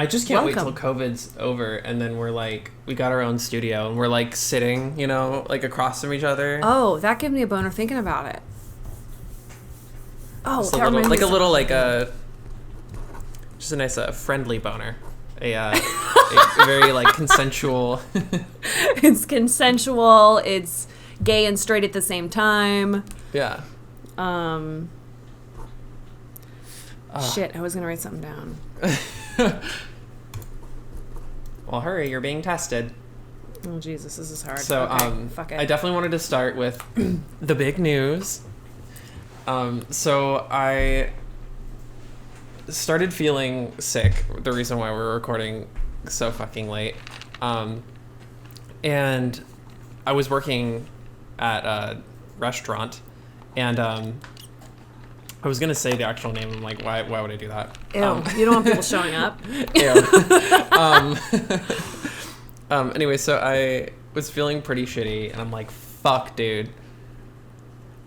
I just can't wait till COVID's over, and then we got our own studio, and we're sitting, across from each other. Oh, that gives me a boner thinking about it. Oh, just a little, just a nice, friendly boner. A very, consensual. It's consensual. It's gay and straight at the same time. Yeah. Shit, I was going to write something down. Well, hurry, you're being tested. Oh, Jesus, this is hard. So, okay, fuck it. I definitely wanted to start with the big news. So I started feeling sick, the reason why we're recording so fucking late. And I was working at a restaurant, and I was going to say the actual name. I'm like, why would I do that? Ew, you don't want people showing up. Ew. Anyway, so I was feeling pretty shitty, and I'm like, fuck, dude.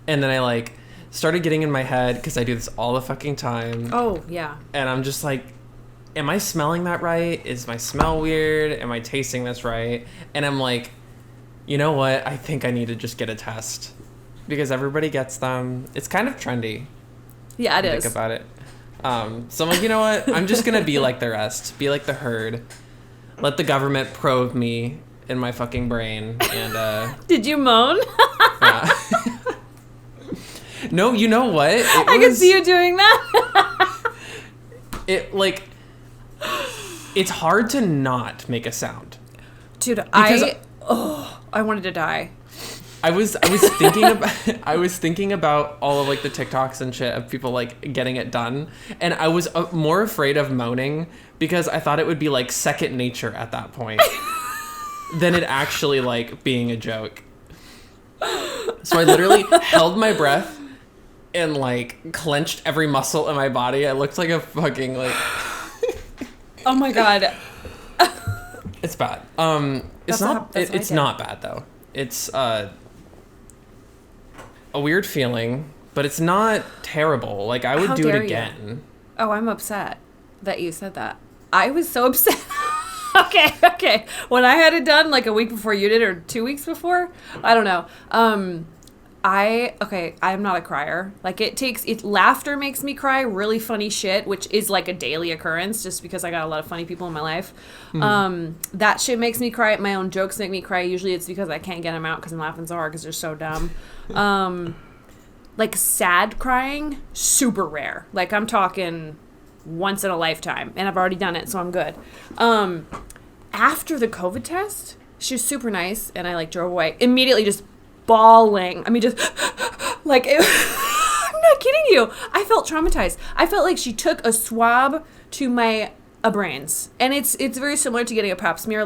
And then I started getting in my head, because I do this all the fucking time. Oh, yeah. And I'm just like, am I smelling that right? Is my smell weird? Am I tasting this right? And I'm like, you know what? I think I need to just get a test, because everybody gets them. It's kind of trendy. Yeah, it is. Think about it. So I'm like, you know what? I'm just going to be like the rest. Be like the herd. Let the government probe me in my fucking brain. And Did you moan? No, you know what? I can see you doing that. It's hard to not make a sound. Dude, I wanted to die. I was thinking about all of the TikToks and shit of people getting it done, and I was more afraid of moaning because I thought it would be second nature at that point than it actually being a joke. So I literally held my breath and clenched every muscle in my body. I looked like a fucking Oh my god. It's bad. It's not bad though. It's a weird feeling, but it's not terrible. I would do it again. You? Oh, I'm upset that you said that. I was so upset. Okay. When I had it done a week before you did, or 2 weeks before, I don't know. I'm not a crier. Laughter makes me cry, really funny shit, which is a daily occurrence just because I got a lot of funny people in my life. Mm-hmm. That shit makes me cry. My own jokes make me cry. Usually it's because I can't get them out because I'm laughing so hard because they're so dumb. Sad crying, super rare. I'm talking once in a lifetime, and I've already done it, so I'm good. After the COVID test, she was super nice, and I drove away immediately, just bawling. I mean, just I'm not kidding you. I felt traumatized. I felt like she took a swab to my brains, and it's very similar to getting a pap smear.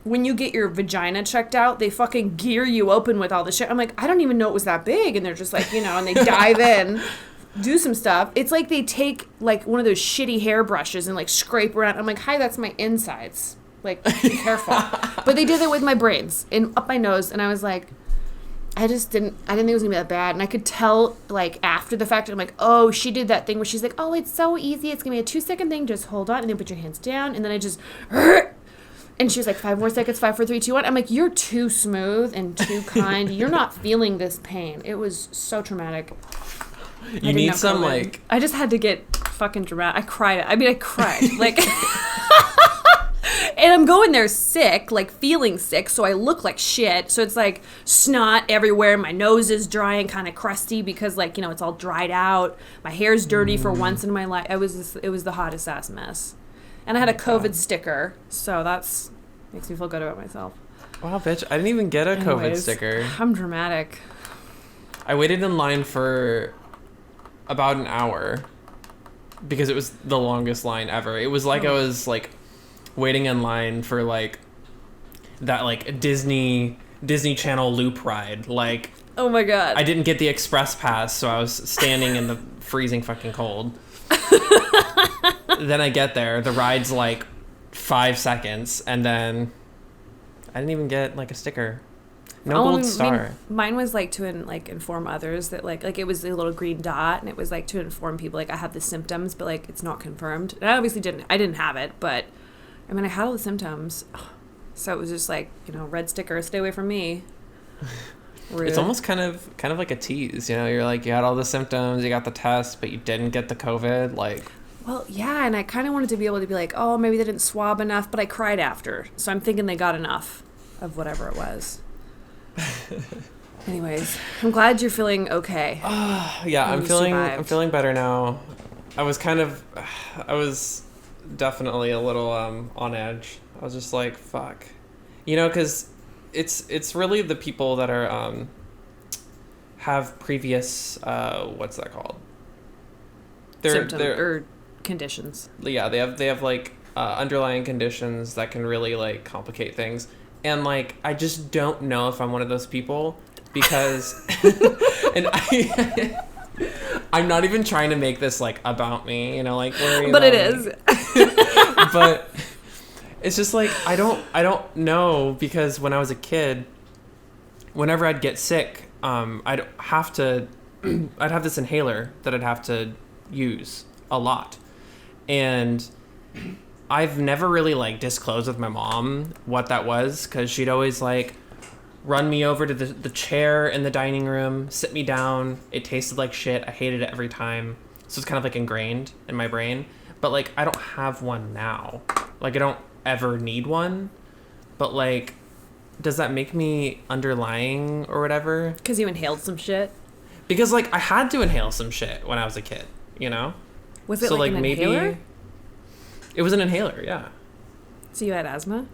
When you get your vagina checked out, they fucking gear you open with all this shit. I'm like, I don't even know it was that big, and they're just and they dive in, do some stuff. It's like they take one of those shitty hairbrushes and scrape around. I'm like, hi, that's my insides. Be careful. But they did it with my brains and up my nose, and I was like, I didn't think it was gonna be that bad. And I could tell after the fact, I'm like, oh, she did that thing where she's like, oh, it's so easy, it's gonna be a 2-second thing, just hold on and then put your hands down, and then I just and she was like, 5 more seconds, 5, 4, 3, 2, 1. I'm like, you're too smooth and too kind. You're not feeling this pain. It was so traumatic. You need some I just had to get fucking dramatic. I cried. And I'm going there sick, feeling sick, so I look like shit. So it's snot everywhere. My nose is dry and kind of crusty because it's all dried out. My hair's dirty for once in my life. It was the hottest ass mess. And I had a COVID sticker, so that's makes me feel good about myself. Wow, bitch, I didn't even get a COVID sticker. I'm dramatic. I waited in line for about an hour because it was the longest line ever. It was I was waiting in line for that Disney Channel loop ride. Oh my god. I didn't get the express pass, so I was standing in the freezing fucking cold. Then I get there, the ride's 5 seconds, and then I didn't even get a sticker. No gold star. Mine was like to inform others that like it was a little green dot, and it was like to inform people like I have the symptoms, but like it's not confirmed. And I obviously didn't have it, but I mean I had all the symptoms, so it was just like, you know, red sticker, stay away from me. Rude. It's almost kind of like a tease, you know. You're like, you had all the symptoms, you got the test, but you didn't get the COVID, like. Well, yeah, and I kind of wanted to be able to be like, oh, maybe they didn't swab enough, but I cried after, so I'm thinking they got enough of whatever it was. Anyways, I'm glad you're feeling okay. Yeah, I'm feeling better now. I was definitely a little on edge. I was just like, fuck, you know, because it's really the people that are have previous what's that called? Or conditions. Yeah, they have like underlying conditions that can really like complicate things. And, like, I just don't know if I'm one of those people because... and I'm not even trying to make this, like, about me, you know, like... But it is. But it's just, like, I don't know because when I was a kid, whenever I'd get sick, I'd have this inhaler that I'd have to use a lot. And... I've never really, like, disclosed with my mom what that was, because she'd always, like, run me over to the chair in the dining room, sit me down. It tasted like shit. I hated it every time. So it's kind of, like, ingrained in my brain. But, like, I don't have one now. Like, I don't ever need one. But, like, does that make me underlying or whatever? Because you inhaled some shit? Because, like, I had to inhale some shit when I was a kid, you know? Was it, so, like an inhaler? It was an inhaler, yeah. So you had asthma?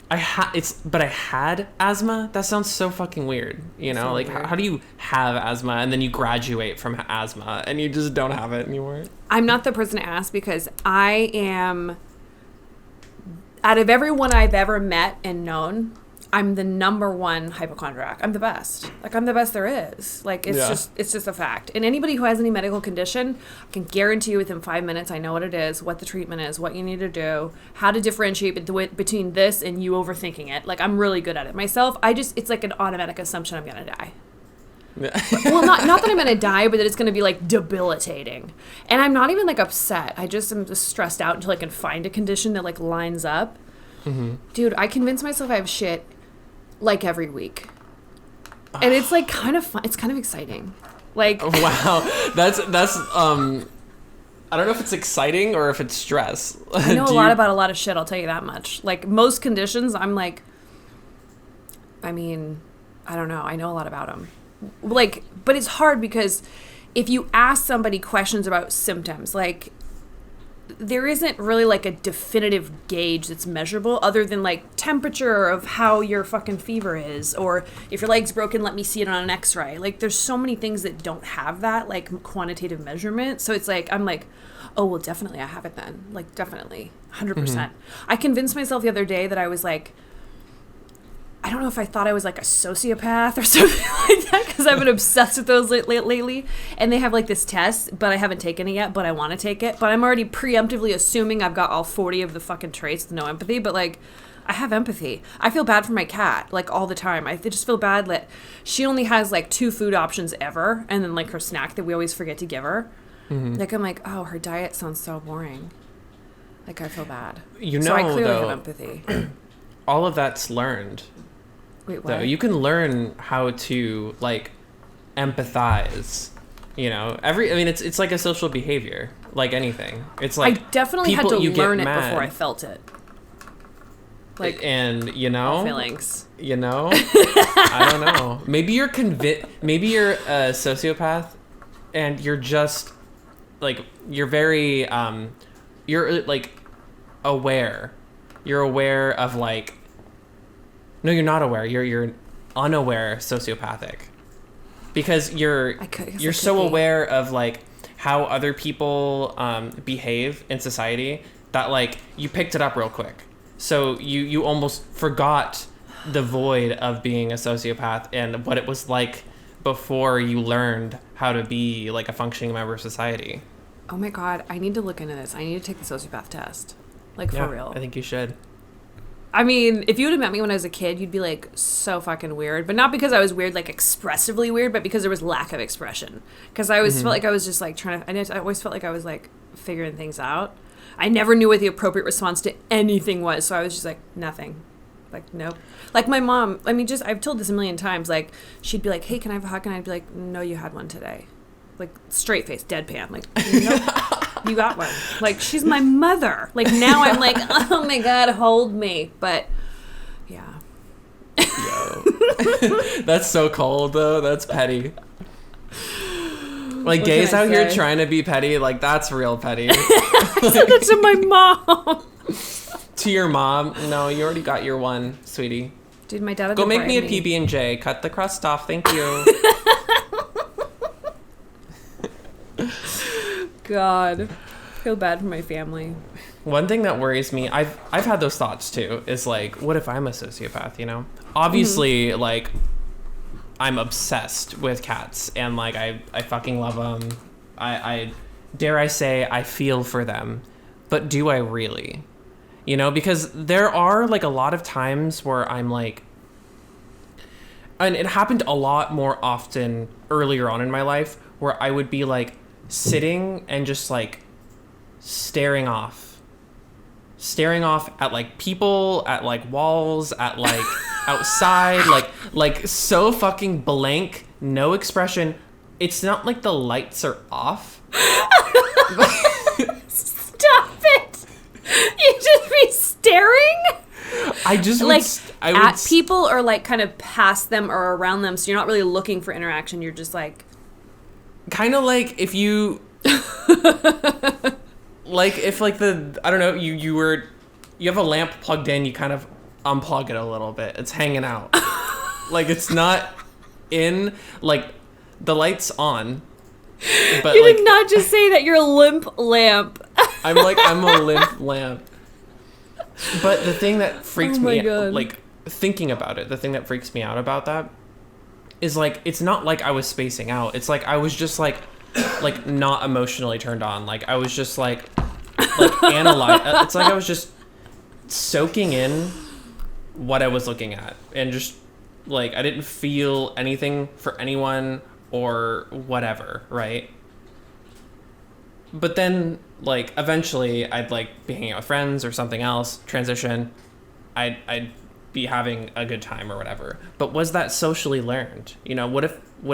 But I had asthma? That sounds so fucking weird, you know? Like, how do you have asthma and then you graduate from asthma and you just don't have it anymore? I'm not the person to ask because I am, out of everyone I've ever met and known, I'm the number one hypochondriac. I'm the best. Like, I'm the best there is. Like, it's just a fact. And anybody who has any medical condition, I can guarantee you within 5 minutes, I know what it is, what the treatment is, what you need to do, how to differentiate between this and you overthinking it. Like, I'm really good at it. Myself, it's like an automatic assumption I'm going to die. Well, not that I'm going to die, but that it's going to be, like, debilitating. And I'm not even, like, upset. I just am just stressed out until I can find a condition that, like, lines up. Mm-hmm. Dude, I convince myself I have shit like every week, and it's like kind of fun. It's kind of exciting. Like, wow, that's I don't know if it's exciting or if it's stress. I know a lot about a lot of shit, I'll tell you that much. Like, most conditions, I'm like, I mean, I don't know, I know a lot about them. Like, but it's hard because if you ask somebody questions about symptoms, like, there isn't really like a definitive gauge that's measurable other than like temperature of how your fucking fever is, or if your leg's broken, let me see it on an x-ray. Like, there's so many things that don't have that like quantitative measurement. So it's like, I'm like, oh, well, definitely I have it then. Like, definitely 100%. Mm-hmm. I convinced myself the other day that I was like, I don't know if I thought I was like a sociopath or something like that, because I've been obsessed with those lately. And they have like this test, but I haven't taken it yet, but I want to take it. But I'm already preemptively assuming I've got all 40 of the fucking traits with no empathy. But like, I have empathy. I feel bad for my cat, like, all the time. I just feel bad that she only has like 2 food options ever, and then like her snack that we always forget to give her. Mm-hmm. Like, I'm like, oh, her diet sounds so boring. Like, I feel bad. You know, so I clearly have empathy. All of that's learned. Wait, what? Though you can learn how to like empathize, you know. It's like a social behavior, like anything. It's like, I definitely had to learn it before I felt it. Like, and you know, feelings. You know, I don't know. Maybe you're Maybe you're a sociopath, and you're just like, you're very you're like aware. You're aware of like. No, you're not aware. You're unaware sociopathic, because you're so aware of like how other people behave in society that like you picked it up real quick. So you almost forgot the void of being a sociopath and what it was like before you learned how to be like a functioning member of society. Oh my God, I need to look into this. I need to take the sociopath test. Like, for real. I think you should. I mean, if you would have met me when I was a kid, you'd be like so fucking weird. But not because I was weird, like expressively weird, but because there was lack of expression. Because I always felt like I was just like trying to, I always felt like I was like figuring things out. I never knew what the appropriate response to anything was. So I was just like, nothing. Like, nope. Like my mom, I mean, I've told this a million times. Like, she'd be like, hey, can I have a hug? And I'd be like, no, you had one today. Like, straight face, deadpan. Like, nope, you got one. Like, she's my mother. Like, now I'm like, oh my God, hold me. But, yeah. Yo. That's so cold, though. That's petty. Like, gays out here trying to be petty, like, that's real petty. I said that to my mom. To your mom? No, you already got your one, sweetie. Dude, my dad had Go make me a PB&J. Cut the crust off. Thank you. God. Feel bad for my family. One thing that worries me, I've had those thoughts too, is like, what if I'm a sociopath, you know? Obviously, like, I'm obsessed with cats, and like, I fucking love them. I dare I say, I feel for them. But do I really? You know, because there are like a lot of times where I'm like, and it happened a lot more often earlier on in my life, where I would be like sitting and just like staring off at like people, at like walls, at like outside, like so fucking blank, no expression. It's not like the lights are off. Stop it! You just be staring? I just like would, at people, or like kind of past them or around them, so you're not really looking for interaction. You're just like, kind of like if you like if like the, I don't know, you have a lamp plugged in, you kind of unplug it a little bit. It's hanging out. Like it's not in, like the light's on. But you like, did not just say that you're a limp lamp. I'm a limp lamp. But the thing that freaks me out, like thinking about it, the thing that freaks me out about that is like, it's not like I was spacing out. It's like I was just like not emotionally turned on. Like I was just like analyze. It's like I was just soaking in what I was looking at, and just like I didn't feel anything for anyone or whatever, right? But then like eventually I'd like be hanging out with friends or something else, transition, I'd be having a good time or whatever. But was that socially learned? You know, what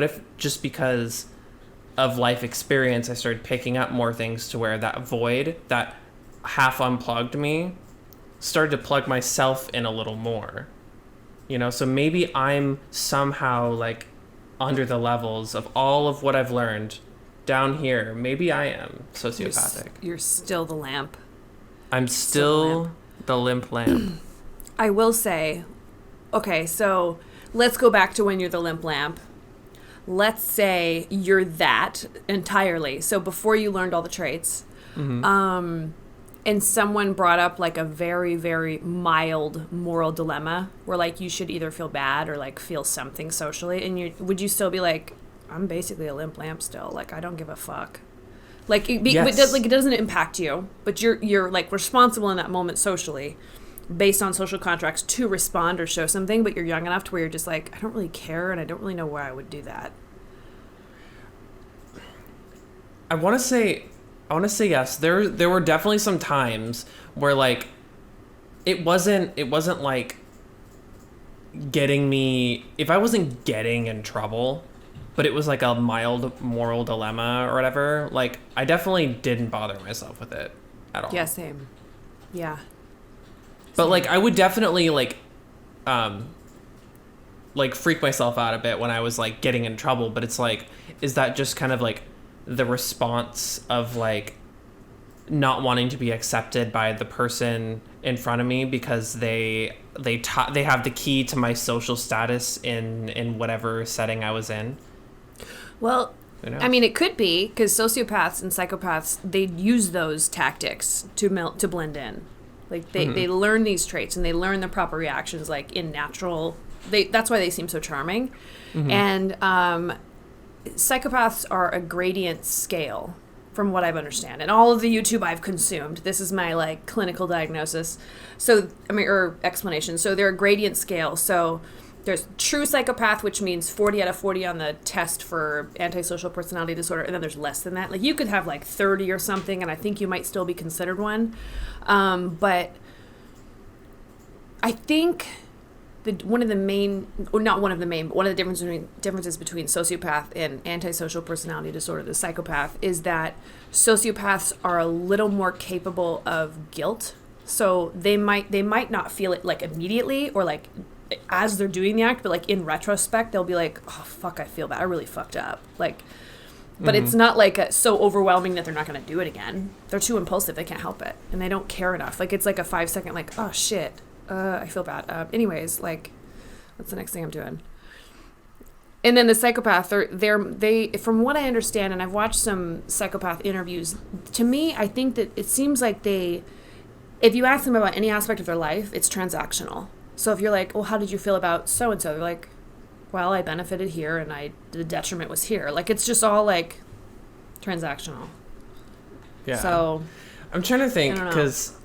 if just because of life experience I started picking up more things to where that void that half unplugged me started to plug myself in a little more, you know? So maybe I'm somehow like under the levels of all of what I've learned down here. Maybe I am sociopathic. You're still the lamp. I'm still the limp lamp. I will say, okay, so let's go back to when you're the limp lamp. Let's say you're that entirely. So before you learned all the traits, and someone brought up like a very, very mild moral dilemma where like you should either feel bad or like feel something socially, and would you still be like, I'm basically a limp lamp still, like I don't give a fuck, like yes. It doesn't impact you, but you're like responsible in that moment socially based on social contracts to respond or show something, but you're young enough to where you're just like, I don't really care, and I don't really know why I would do that. I want to say yes. There were definitely some times where like it wasn't like getting me, if I wasn't getting in trouble, but it was like a mild moral dilemma or whatever, like I definitely didn't bother myself with it at all. Yeah, same. Yeah. But like I would definitely like freak myself out a bit when I was like getting in trouble, but it's like, is that just kind of like the response of like not wanting to be accepted by the person in front of me because they have the key to my social status in whatever setting I was in? Well, you know? I mean, it could be because sociopaths and psychopaths, they use those tactics to blend in. Like they learn these traits and they learn the proper reactions like in natural. That's why they seem so charming. And psychopaths are a gradient scale. from what I've understand, and all of the YouTube I've consumed. This is my like clinical diagnosis. So or explanation. So there are gradient scales. So there's true psychopath, which means 40 out of 40 on the test for antisocial personality disorder, and then there's less than that. Like you could have like 30 or something, and I think you might still be considered one. But I think one of the differences between sociopath and antisocial personality disorder, the psychopath, is that sociopaths are a little more capable of guilt. So they might not feel it like immediately or like as they're doing the act, but like in retrospect, they'll be like, oh fuck, I feel bad. I really fucked up. Like, but it's not like so overwhelming that they're not going to do it again. They're too impulsive. They can't help it. And they don't care enough. Like it's like a 5-second, like, oh shit. I feel bad. Anyways, like, what's the next thing I'm doing? And then the psychopath, they, from what I understand, and I've watched some psychopath interviews, to me, I think that it seems like if you ask them about any aspect of their life, it's transactional. So if you're like, well, how did you feel about so-and-so? They're like, well, I benefited here and the detriment was here. Like, it's just all like transactional. Yeah. So I'm trying to think because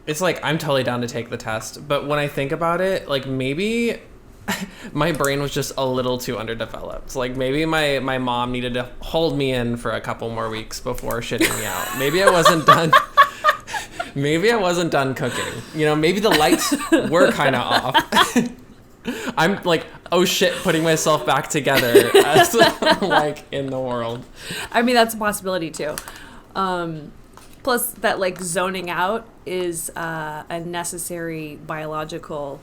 it's like I'm totally down to take the test, but when I think about it, like maybe my brain was just a little too underdeveloped. Like maybe my mom needed to hold me in for a couple more weeks before shitting me out. Maybe I wasn't done. Maybe I wasn't done cooking. You know, maybe the lights were kind of off. I'm like, oh shit, putting myself back together as like in the world. I mean, that's a possibility too. Plus, that like zoning out is a necessary biological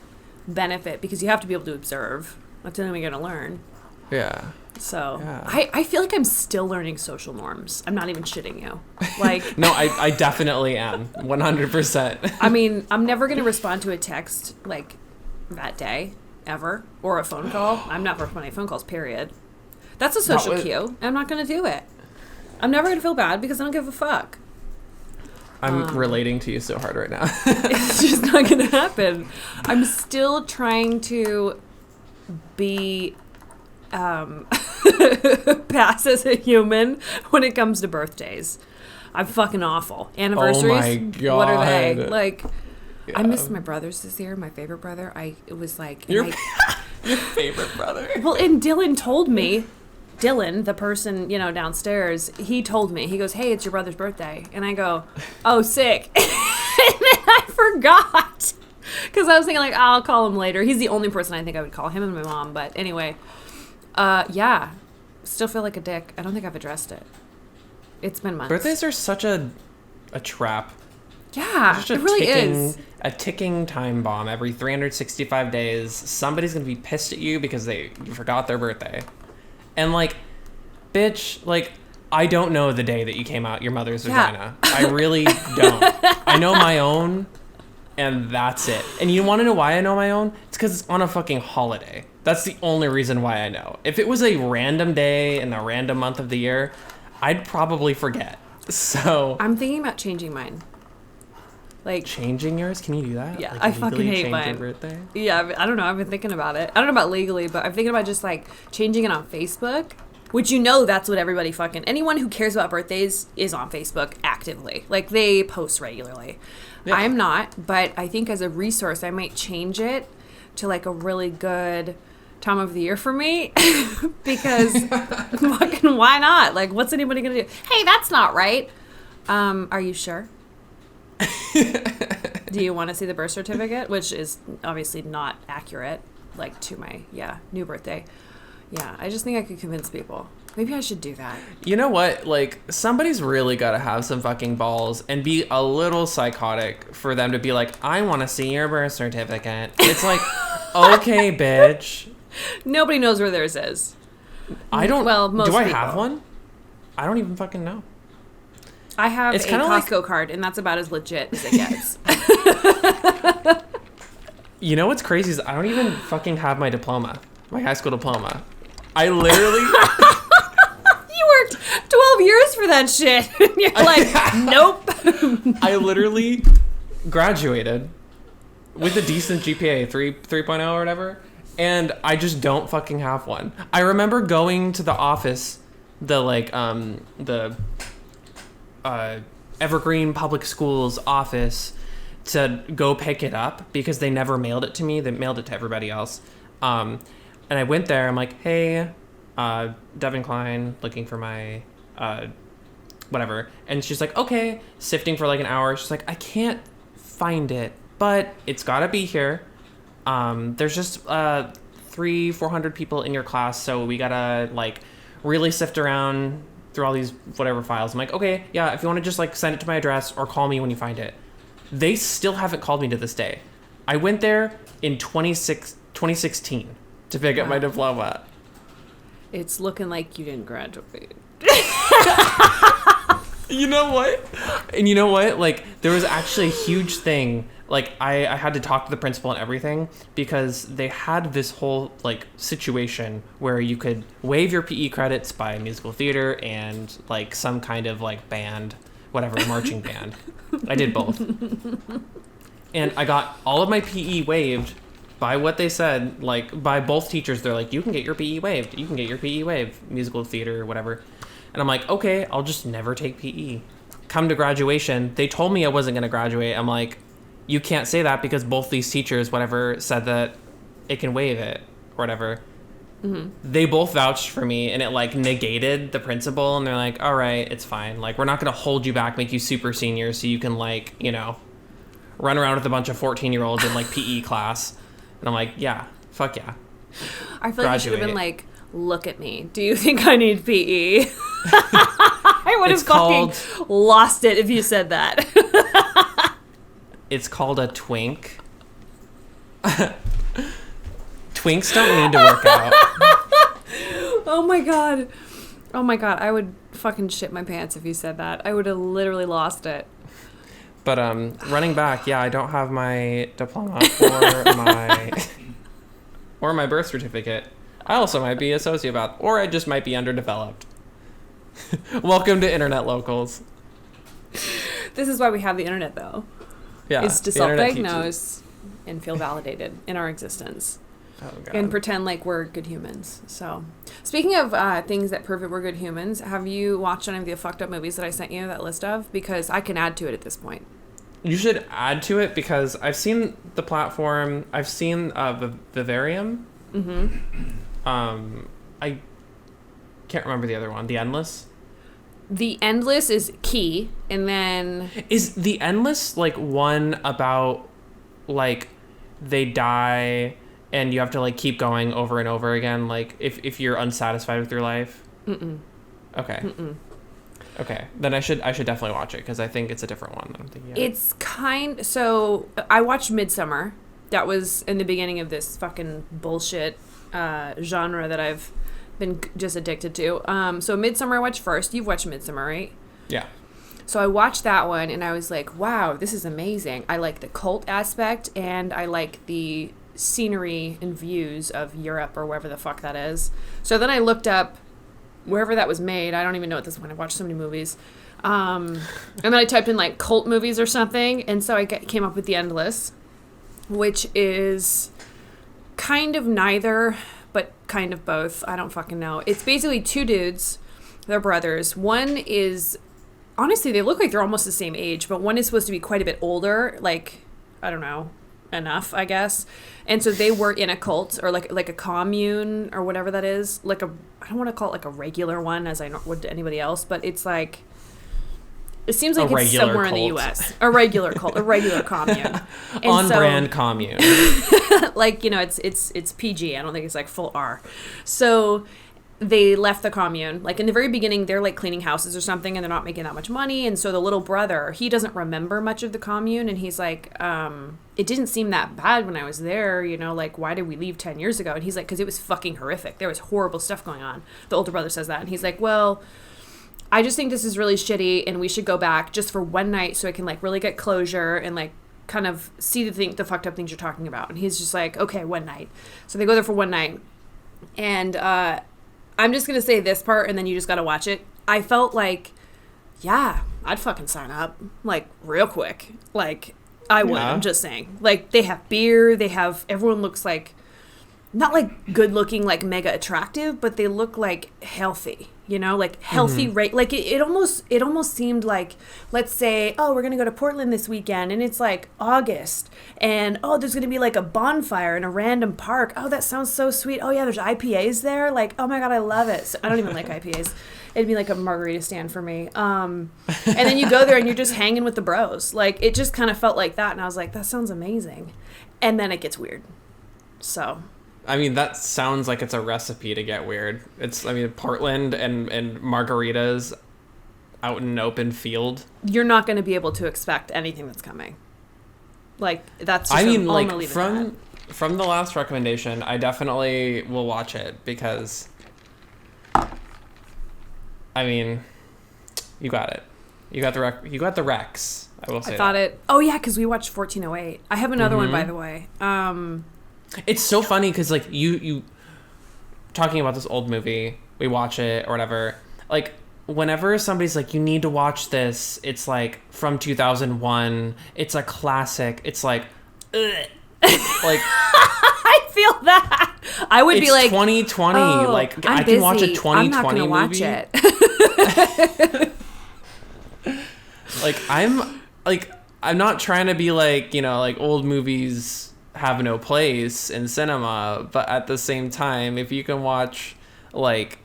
benefit because you have to be able to observe. That's the only way you're gonna learn. Yeah. So yeah. I feel like I'm still learning social norms. I'm not even shitting you. Like no, I definitely am 100%. I mean, I'm never gonna respond to a text like that day ever or a phone call. I'm not responding to phone calls. Period. That's a social cue. I'm not gonna do it. I'm never gonna feel bad because I don't give a fuck. I'm relating to you so hard right now. It's just not going to happen. I'm still trying to be pass as a human when it comes to birthdays. I'm fucking awful. Anniversaries, oh my God. What are they? Like, yeah. I missed my brothers this year, my favorite brother. It was like... Your favorite brother? Well, and Dylan told me... Dylan, the person, downstairs, he told me, he goes, hey, it's your brother's birthday. And I go, oh, sick. And then I forgot. Because I was thinking, like, I'll call him later. He's the only person I think I would call, him and my mom. But anyway, yeah, still feel like a dick. I don't think I've addressed it. It's been months. Birthdays are such a trap. Yeah, it really is. A ticking time bomb. Every 365 days, somebody's going to be pissed at you because you forgot their birthday. And, like, bitch, like, I don't know the day that you came out your mother's vagina. I really don't. I know my own, and that's it. And you want to know why I know my own? It's because it's on a fucking holiday. That's the only reason why I know. If it was a random day in a random month of the year, I'd probably forget. So... I'm thinking about changing mine. Like changing yours? Can you do that? Yeah, like, I fucking hate mine. Your birthday? Yeah, I don't know. I've been thinking about it. I don't know about legally, but I'm thinking about just like changing it on Facebook, which that's what everybody anyone who cares about birthdays is on Facebook actively. Like they post regularly. Yeah. I'm not, but I think as a resource, I might change it to like a really good time of the year for me because fucking why not? Like, what's anybody gonna do? Hey, that's not right. Are you sure? Do you want to see the birth certificate, which is obviously not accurate, like to my new birthday? Yeah, I just think I could convince people. Maybe I should do that. You know what? Like, somebody's really got to have some fucking balls and be a little psychotic for them to be like, I want to see your birth certificate. It's like, okay, bitch. Nobody knows where theirs is. I don't. Well, most people. Do I have one? I don't even fucking know. I have a Costco card, and that's about as legit as it gets. You know what's crazy is I don't even fucking have my diploma, my high school diploma. I literally... You worked 12 years for that shit. And you're like, nope. I literally graduated with a decent GPA, 3.0 or whatever, and I just don't fucking have one. I remember going to the office the Evergreen Public Schools office to go pick it up because they never mailed it to me. They mailed it to everybody else. And I went there. I'm like, hey, Devin Klein, looking for my whatever. And she's like, okay, sifting for like an hour. She's like, I can't find it, but it's got to be here. There's just 300-400 people in your class, so we gotta like really sift around through all these whatever files. I'm like, okay, yeah, if you want to just like send it to my address or call me when you find it. They still haven't called me to this day. I went there in 2016 to pick up my diploma. It's looking like you didn't graduate. You know what? And you know what? Like, there was actually a huge thing. Like, I had to talk to the principal and everything because they had this whole, like, situation where you could waive your PE credits by musical theater and, like, some kind of, like, band, whatever, marching band. I did both. And I got all of my PE waived by what they said, like, by both teachers. They're like, you can get your PE waived. You can get your PE waived, musical theater, whatever. And I'm like, okay, I'll just never take PE. Come to graduation, they told me I wasn't going to graduate. I'm like, you can't say that because both these teachers, whatever, said that it can waive it or whatever. Mm-hmm. They both vouched for me, and it, like, negated the principal. And they're like, all right, it's fine. Like, we're not going to hold you back, make you super senior so you can, like, you know, run around with a bunch of 14-year-olds in, like, PE class. And I'm like, yeah, fuck yeah. I feel like you should have been like, look at me. Do you think I need PE? I would have fucking lost it if you said that. It's called a twink. Twinks don't need to work out. Oh my god. Oh my god. I would fucking shit my pants if you said that. I would have literally lost it. But running back, yeah, I don't have my diploma or my birth certificate. I also might be a sociopath, or I just might be underdeveloped. Welcome to Internet Locals. This is why we have the internet, though. Yeah, is to self-diagnose and feel validated in our existence. Oh, God. And pretend like we're good humans. So, speaking of things that prove that we're good humans, have you watched any of the fucked up movies that I sent you that list of? Because I can add to it at this point. You should add to it because I've seen The Platform. I've seen Vivarium. Mm-hmm. I can't remember the other one. The Endless. The Endless is key, and then is The Endless like one about like they die and you have to like keep going over and over again, like if you're unsatisfied with your life? Mm-mm. Okay. Mm-mm. Okay, then I should definitely watch it because I think it's a different one. I'm thinking. It's so I watched Midsummer. That was in the beginning of this fucking bullshit genre that I've been just addicted to. So Midsummer I watched first. You've watched Midsummer, right? Yeah. So I watched that one and I was like, wow, this is amazing. I like the cult aspect and I like the scenery and views of Europe or wherever the fuck that is. So then I looked up wherever that was made. I don't even know at this point. I've watched so many movies. And then I typed in like cult movies or something. And so I came up with The Endless, which is kind of neither, but kind of both. I don't fucking know. It's basically two dudes. They're brothers. One is, honestly, they look like they're almost the same age, but one is supposed to be quite a bit older. Like, I don't know, enough, I guess. And so they were in a cult or like a commune or whatever that is. Like I don't want to call it like a regular one as I would to anybody else, but it's like, it seems like it's somewhere cult. In the U.S. A regular cult, a regular commune. On-brand commune. Like, you know, it's PG. I don't think it's like full R. So they left the commune. Like in the very beginning, they're like cleaning houses or something and they're not making that much money. And so the little brother, he doesn't remember much of the commune. And he's like, it didn't seem that bad when I was there. You know, like, why did we leave 10 years ago? And he's like, because it was fucking horrific. There was horrible stuff going on. The older brother says that. And he's like, well, I just think this is really shitty and we should go back just for one night so I can like really get closure and like kind of see the fucked up things you're talking about. And he's just like, okay, one night. So they go there for one night. And I'm just going to say this part and then you just got to watch it. I felt like, yeah, I'd fucking sign up like real quick. Like I would, I'm just saying. Like they have beer, everyone looks like not like good looking, like mega attractive, but they look like healthy, like healthy rate. Like it almost seemed like, let's say, oh, we're going to go to Portland this weekend and it's like August and, oh, there's going to be like a bonfire in a random park. Oh, that sounds so sweet. Oh yeah, there's IPAs there. Like, oh my God, I love it. So, I don't even like IPAs. It'd be like a margarita stand for me. And then you go there and you're just hanging with the bros. Like it just kind of felt like that. And I was like, that sounds amazing. And then it gets weird. So... I mean, that sounds like it's a recipe to get weird. Portland and margaritas out in an open field. You're not going to be able to expect anything that's coming. Like, that's just... from the last recommendation, I definitely will watch it because... I mean, you got it. You got the Rex. I will say Oh, yeah, because we watched 1408. I have another one, by the way. It's so funny because, like, you talking about this old movie, we watch it or whatever. Like, whenever somebody's like, you need to watch this, it's like from 2001. It's a classic. It's like, ugh. Like, I feel that. I would be like 2020. Oh, like, I can watch a 2020 I'm not gonna movie. Watch it. I'm not trying to be like, like old movies have no place in cinema, but at the same time, if you can watch like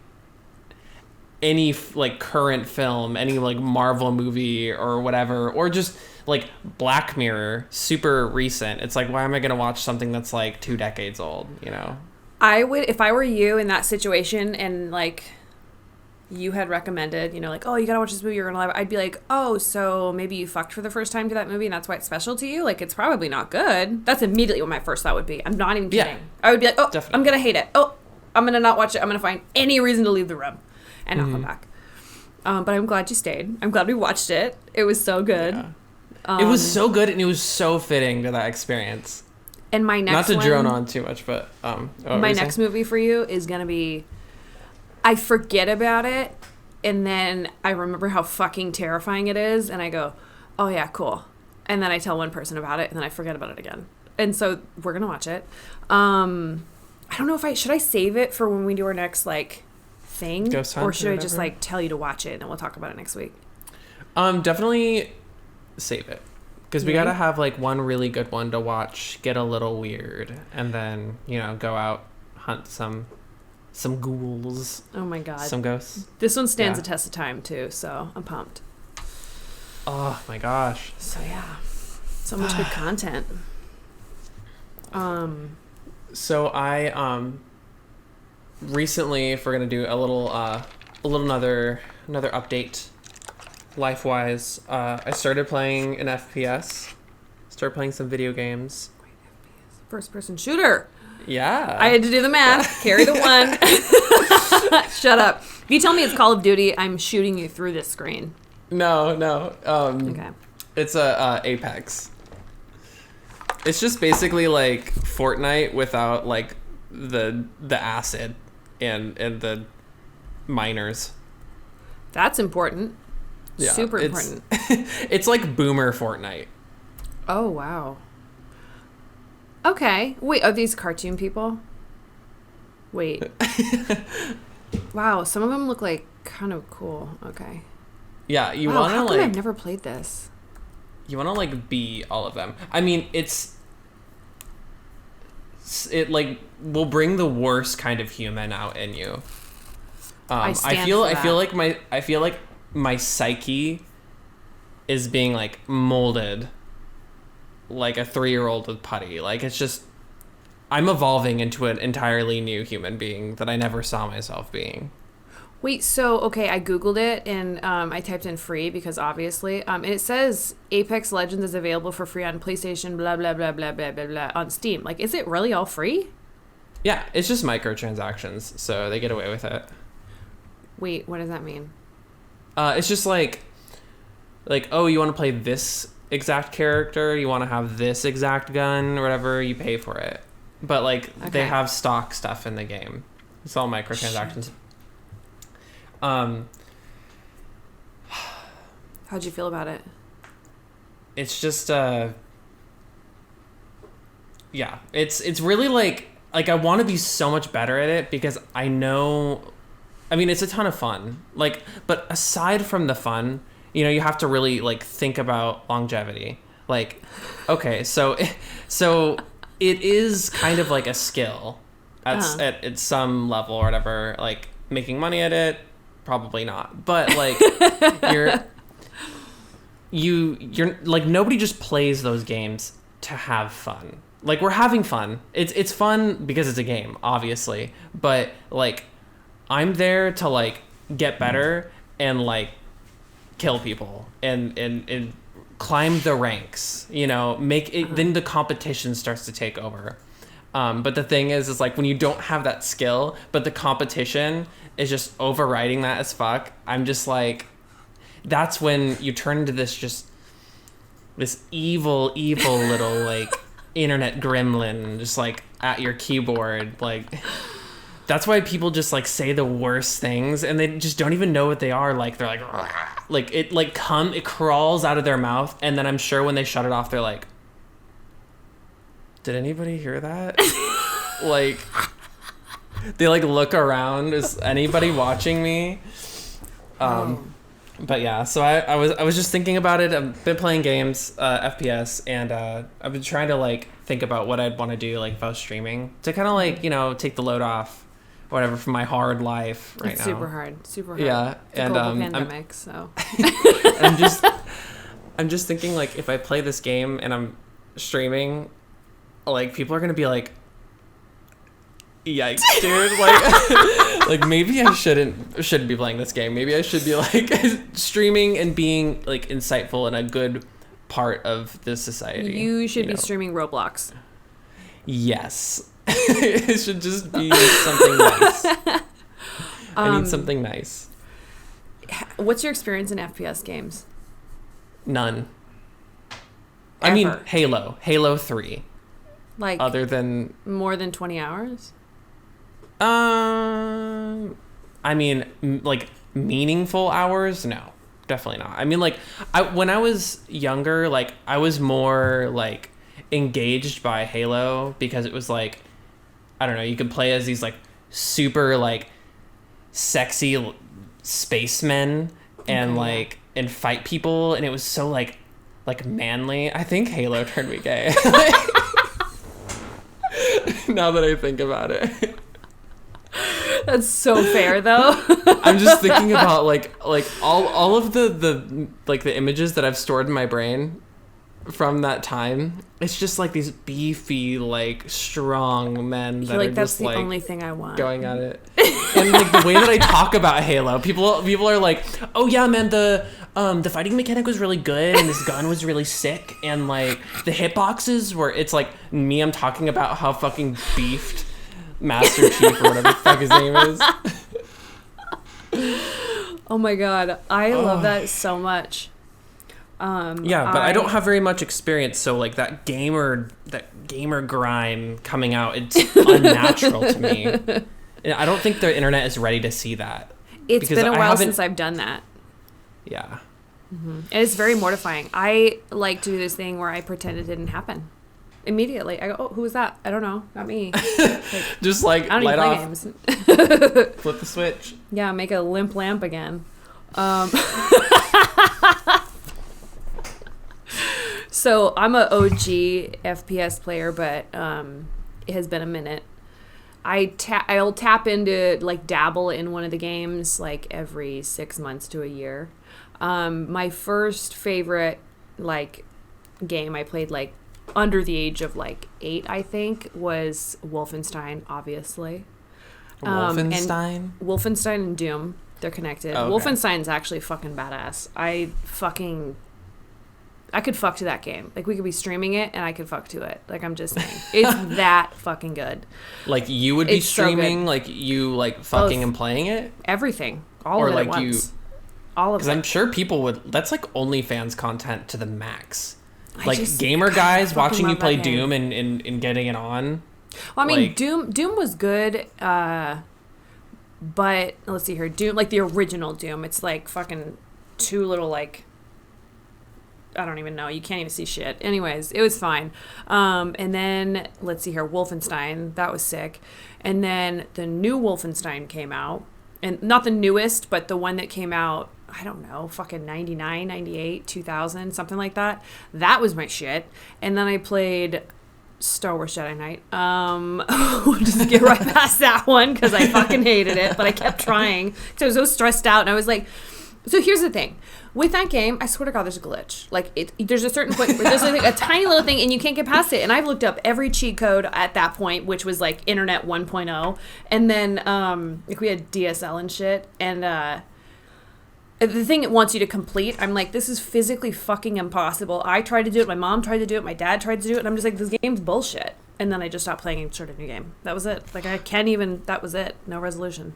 any like current film, any like Marvel movie or whatever, or just like Black Mirror, super recent, it's like, why am I gonna watch something that's like 2 decades old? I would, if I were you in that situation and like you had recommended, like, oh, you gotta watch this movie, you're gonna love it, I'd be like, oh, so maybe you fucked for the first time to that movie and that's why it's special to you? Like, it's probably not good. That's immediately what my first thought would be. I'm not even kidding. Yeah, I would be like, oh, definitely. I'm gonna hate it. Oh, I'm gonna not watch it. I'm gonna find any reason to leave the room and not come back. But I'm glad you stayed. I'm glad we watched it. It was so good. Yeah. It was so good and it was so fitting to that experience. And my next not to drone on too much, but my next movie for you is gonna be, I forget about it, and then I remember how fucking terrifying it is, and I go, oh yeah, cool. And then I tell one person about it, and then I forget about it again. And so we're going to watch it. I don't know should I save it for when we do our next, like, thing? Ghost hunt or should I just, like, tell you to watch it, and then we'll talk about it next week? Definitely save it. Because we got to have, like, one really good one to watch, get a little weird, and then, go out, hunt some ghouls. Oh my God. Some ghosts. This one stands the test of time too, so I'm pumped. Oh my gosh. So yeah. So much good content. So I recently, if we're gonna do a little another update life-wise, I started playing an FPS. Started playing some video games. First person shooter. Yeah. I had to do the math. Carry the one. Shut up. If you tell me it's Call of Duty, I'm shooting you through this screen. No. Okay. It's Apex. It's just basically like Fortnite without like the acid and the miners. That's important. Yeah, super important. It's like boomer Fortnite. Oh wow. Okay. Wait, are these cartoon people? Wait. Wow, some of them look like kind of cool. Okay. Yeah, you wow, want to how come like I've never played this. You want to like be all of them. I mean, it like will bring the worst kind of human out in you. I feel like my psyche is being like molded like a 3-year-old with putty. Like, it's just, I'm evolving into an entirely new human being that I never saw myself being. Wait, so, okay, I Googled it, and I typed in free, because obviously, and it says Apex Legends is available for free on PlayStation, blah, blah, blah, blah, blah, blah, blah, on Steam. Like, is it really all free? Yeah, it's just microtransactions, so they get away with it. Wait, what does that mean? It's just like, oh, you want to play this exact character, you want to have this exact gun or whatever, you pay for it. But like, okay, they have stock stuff in the game. It's all microtransactions. Shit. How'd you feel about it? It's just yeah, it's really like, like, I want to be so much better at it because I know, I mean, it's a ton of fun. Like, but aside from the fun, you know, you have to really, like, think about longevity. Like, okay, so it is kind of like a skill at some level or whatever. Like, making money at it, probably not. But, like, you're like, nobody just plays those games to have fun. Like, we're having fun. It's fun because it's a game, obviously. But, like, I'm there to, like, get better and, like, kill people and climb the ranks, you know, make it, then the competition starts to take over. But the thing is like, when you don't have that skill, but the competition is just overriding that as fuck, I'm just like, that's when you turn into this evil little, like, internet gremlin, just, like, at your keyboard. Like, that's why people just, like, say the worst things and they just don't even know what they are. Like, they're like it, like, it crawls out of their mouth, and then I'm sure when they shut it off, they're like, did anybody hear that? Like, they, like, look around, is anybody watching me? But yeah, so I was just thinking about it. I've been playing games, FPS, and I've been trying to, like, think about what I'd want to do, like, if I was streaming, to kind of, like, you know, take the load off, whatever, from my hard life right now. Super hard. Yeah, it's a global pandemic, so. I'm just thinking, like, if I play this game and I'm streaming, like, people are gonna be like, yikes, dude. Like maybe I shouldn't be playing this game. Maybe I should be, like, streaming and being, like, insightful and a good part of this society. You should be streaming Roblox. Yes. It should just be something nice. I need something nice. What's your experience in FPS games? None. Ever. I mean, Halo 3. Like, other than more than 20 hours? I mean, like, meaningful hours? No, definitely not. I mean, like, when I was younger, like, I was more, like, engaged by Halo because it was, like, I don't know, you could play as these, like, super, like, sexy spacemen and, like, and fight people, and it was so, like manly. I think Halo turned me gay. Now that I think about it. That's so fair, though. I'm just thinking about, like all of the like, the images that I've stored in my brain from that time. It's just, like, these beefy, like, strong men that are that's just, the like, only thing I want. going at it. And, like, the way that I talk about Halo, people are like, oh yeah, man, the fighting mechanic was really good, and this gun was really sick, and, like, the hitboxes were, it's like me, I'm talking about how fucking beefed Master Chief or whatever the fuck his name is. Oh my god, I love that so much. Yeah, but I don't have very much experience, so, like, that gamer grind coming out, it's unnatural to me. And I don't think the internet is ready to see that. It's been a while since I've done that. Yeah. Mm-hmm. And it's very mortifying. I like to do this thing where I pretend it didn't happen. Immediately. I go, oh, who was that? I don't know. Not me. Like, just, like, I don't light even play off, games. flip the switch. Yeah, make a limp lamp again. So I'm a OG FPS player, but it has been a minute. I'll tap into, like, dabble in one of the games, like, every 6 months to a year. My first favorite, like, game I played, like, under the age of, like, 8, I think, was Wolfenstein, obviously. Wolfenstein? Wolfenstein and Doom, they're connected. Oh, okay. Wolfenstein's actually fucking badass. I could fuck to that game. Like, we could be streaming it, and I could fuck to it. Like, I'm just saying. It's that fucking good. Like, you would be It's so streaming, good. like, you, like, fucking Both. and playing it? Everything. All Or, of it like, at once. All of it. Because I'm sure people would... That's, like, OnlyFans content to the max. I Like, just gamer guys fucking watching you love play that game. Doom and getting it on. Well, I mean, like, Doom was good, but let's see here. Doom, like, the original Doom, it's, like, fucking two little, like, I don't even know. You can't even see shit. Anyways, it was fine. And then, let's see here, Wolfenstein. That was sick. And then the new Wolfenstein came out. And not the newest, but the one that came out, I don't know, fucking 99, 98, 2000, something like that. That was my shit. And then I played Star Wars Jedi Knight. We'll just get right past that one because I fucking hated it. But I kept trying because I was so stressed out. And I was like, so here's the thing. With that game, I swear to God, there's a glitch. Like, there's a certain point where there's like a tiny little thing and you can't get past it. And I've looked up every cheat code at that point, which was like Internet 1.0. And then like we had DSL and shit. And the thing it wants you to complete, I'm like, this is physically fucking impossible. I tried to do it. My mom tried to do it. My dad tried to do it. And I'm just like, this game's bullshit. And then I just stopped playing and started a new game. That was it. Like, I can't even, that was it. No resolution.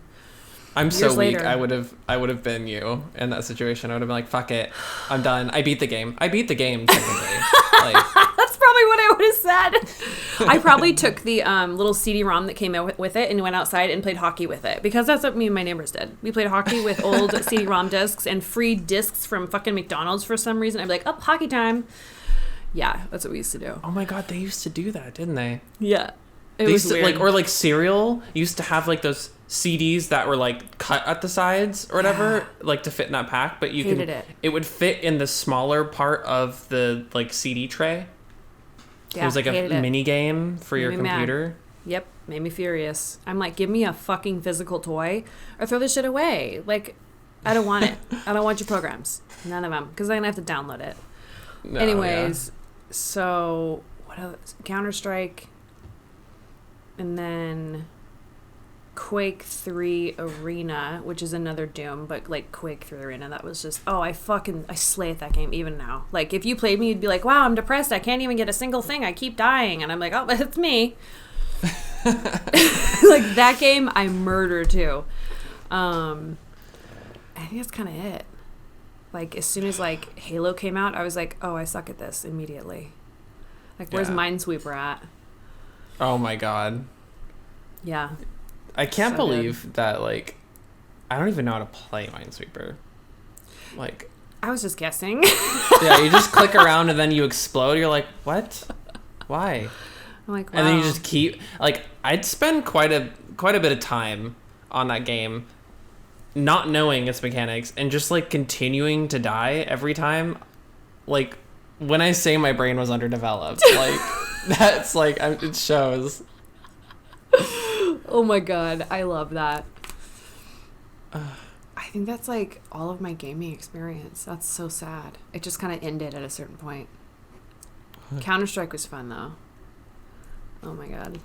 I'm so weak. I would have been you in that situation. I would have been like, fuck it, I'm done. I beat the game. Technically. Like, that's probably what I would have said. I probably took the little CD-ROM that came out with it and went outside and played hockey with it, because that's what me and my neighbors did. We played hockey with old CD-ROM discs and free discs from fucking McDonald's for some reason. I'd be like, oh, hockey time. Yeah, that's what we used to do. Oh my God, they used to do that, didn't they? Yeah. They used to, like, or like cereal used to have like those CDs that were like cut at the sides or whatever, like to fit in that pack, but it would fit in the smaller part of the like CD tray. Yeah, it was like a mini game for your computer. Mad. Yep, made me furious. I'm like, give me a fucking physical toy or throw this shit away. Like, I don't want it. I don't want your programs. None of them, because then I have to download it. No, anyways, so what else? Counter-Strike. And then Quake 3 Arena, which is another Doom, but like Quake 3 Arena, that was just, I slay at that game even now. Like, if you played me, you'd be like, wow, I'm depressed. I can't even get a single thing. I keep dying. And I'm like, oh, it's me. Like, that game, I murder too. I think that's kind of it. Like, as soon as like Halo came out, I was like, oh, I suck at this immediately. Like, where's Minesweeper at? Oh my God. Yeah. I can't believe that, like, I don't even know how to play Minesweeper. Like, I was just guessing. Yeah, you just click around and then you explode. You're like, what? Why? I'm like, wow. And then you just keep, like, I'd spend quite a bit of time on that game not knowing its mechanics and just like continuing to die every time. Like, when I say my brain was underdeveloped, like, that's like, it shows. Oh my God, I love that. I think that's like all of my gaming experience. That's so sad. It just kind of ended at a certain point. Counter-Strike was fun though. Oh my God.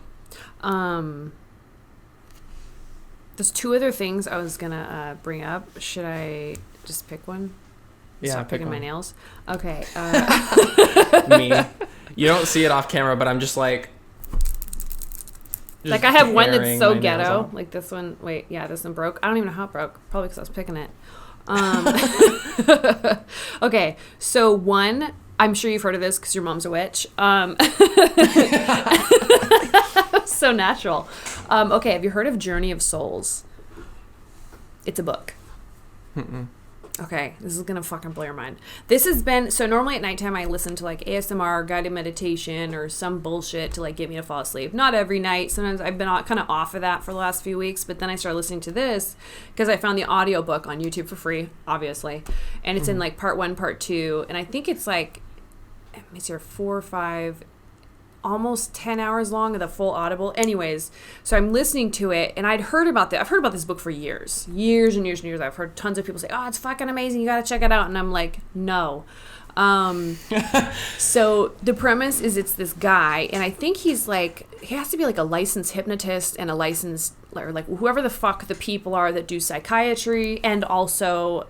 There's two other things I was gonna bring up. Should I just pick one? Yeah, stop picking my nails. Okay. Me. You don't see it off camera, but I'm just like. Like, I have one that's so ghetto. Like this one. Wait, yeah, this one broke. I don't even know how it broke. Probably because I was picking it. Okay, so one. I'm sure you've heard of this because your mom's a witch. So natural. Okay, have you heard of Journey of Souls? It's a book. Mm-mm. Okay, this is gonna fucking blow your mind. This has been, so normally at nighttime I listen to like ASMR, guided meditation, or some bullshit to like get me to fall asleep. Not every night. Sometimes I've been kind of off of that for the last few weeks, but then I started listening to this because I found the audiobook on YouTube for free, obviously. And it's in like part 1, part 2, and I think it's like, it's your 4 or 5, almost 10 hours long of the full audible. Anyways, so I'm listening to it, and I've heard about this book for years and years and years. I've heard tons of people say, oh, it's fucking amazing, you gotta check it out. And I'm like, no. So the premise is it's this guy, and I think he has to be like a licensed hypnotist and a licensed, or like whoever the fuck the people are that do psychiatry and also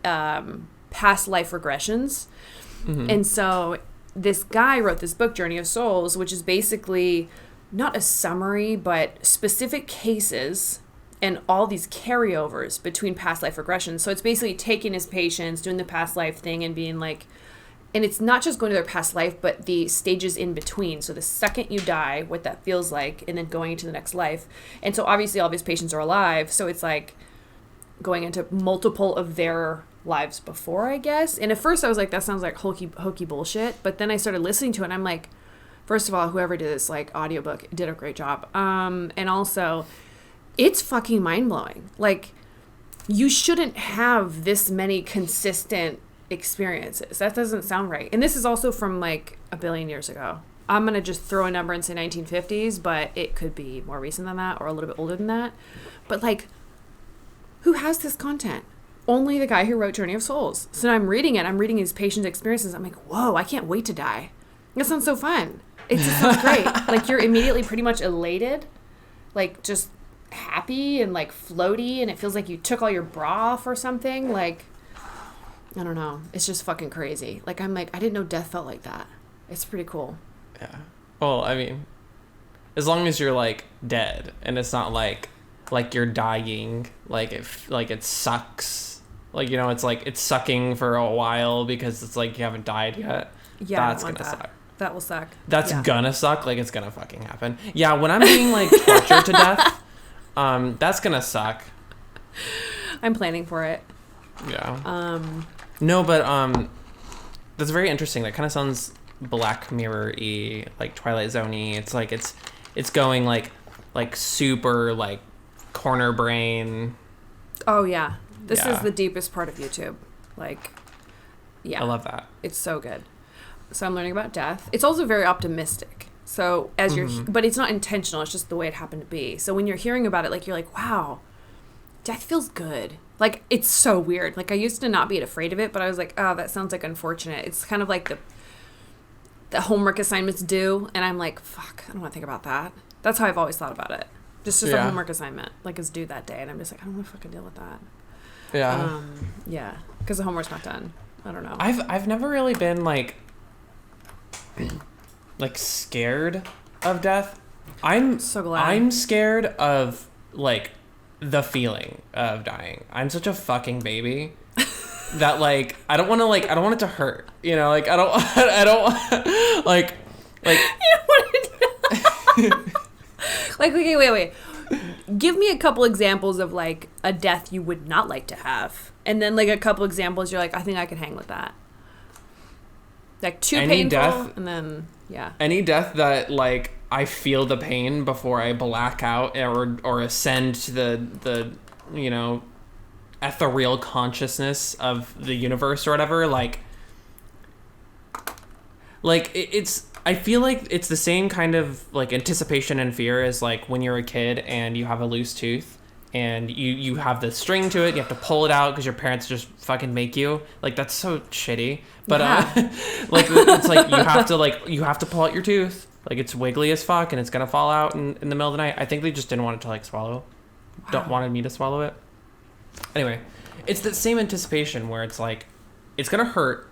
past life regressions. Mm-hmm. And so this guy wrote this book, Journey of Souls, which is basically not a summary, but specific cases and all these carryovers between past life regressions. So it's basically taking his patients, doing the past life thing, and being like, and it's not just going to their past life, but the stages in between. So the second you die, what that feels like, and then going into the next life. And so obviously all of his patients are alive. So it's like going into multiple of their lives before, I guess. And at first I was like, that sounds like hokey bullshit. But then I started listening to it and I'm like, first of all, whoever did this like audiobook did a great job. And also it's fucking mind blowing. Like you shouldn't have this many consistent experiences. That doesn't sound right. And this is also from like a billion years ago. I'm going to just throw a number and say 1950s, but it could be more recent than that or a little bit older than that. But like, who has this content? Only the guy who wrote Journey of Souls. So I'm reading it. I'm reading his patient's experiences. I'm like, whoa, I can't wait to die. That sounds so fun. It just sounds great. Like you're immediately pretty much elated, like just happy and like floaty. And it feels like you took all your bra off or something. Like, I don't know. It's just fucking crazy. Like, I'm like, I didn't know death felt like that. It's pretty cool. Yeah. Well, I mean, as long as you're like dead and it's not like you're dying, like it sucks. Like, you know, it's like it's sucking for a while because it's like you haven't died yet. Yeah, that's gonna suck. That will suck. That's gonna suck. Like it's gonna fucking happen. Yeah, when I'm being like tortured to death, that's gonna suck. I'm planning for it. Yeah. No, but that's very interesting. That kind of sounds Black Mirror-y, like Twilight Zone-y. It's like it's going like super like corner brain. Oh yeah. This is the deepest part of YouTube. Like, yeah. I love that. It's so good. So I'm learning about death. It's also very optimistic. So as but it's not intentional. It's just the way it happened to be. So when you're hearing about it, like you're like, wow, death feels good. Like it's so weird. Like I used to not be afraid of it, but I was like, oh, that sounds like unfortunate. It's kind of like the homework assignments due, and I'm like, fuck, I don't want to think about that. That's how I've always thought about it. Just a homework assignment, like it's due that day, and I'm just like, I don't want to fucking deal with that. Yeah. Yeah, because the homework's not done. I don't know. I've never really been like scared of death. I'm so glad. I'm scared of like the feeling of dying. I'm such a fucking baby that like I don't want it to hurt. You know, like I don't like you don't want it to like okay, wait. Give me a couple examples of like a death you would not like to have, and then like a couple examples you're like, I think I could hang with that. Like too painful, death, and then any death that like I feel the pain before I black out or ascend to the you know ethereal consciousness of the universe or whatever. Like it's. I feel like it's the same kind of like anticipation and fear as like when you're a kid and you have a loose tooth and you have the string to it, you have to pull it out because your parents just fucking make you. Like that's so shitty. But like it's like you have to pull out your tooth. Like it's wiggly as fuck and it's gonna fall out in the middle of the night. I think they just didn't want it to like swallow. Wanted me to swallow it. Anyway, it's the same anticipation where it's like it's gonna hurt.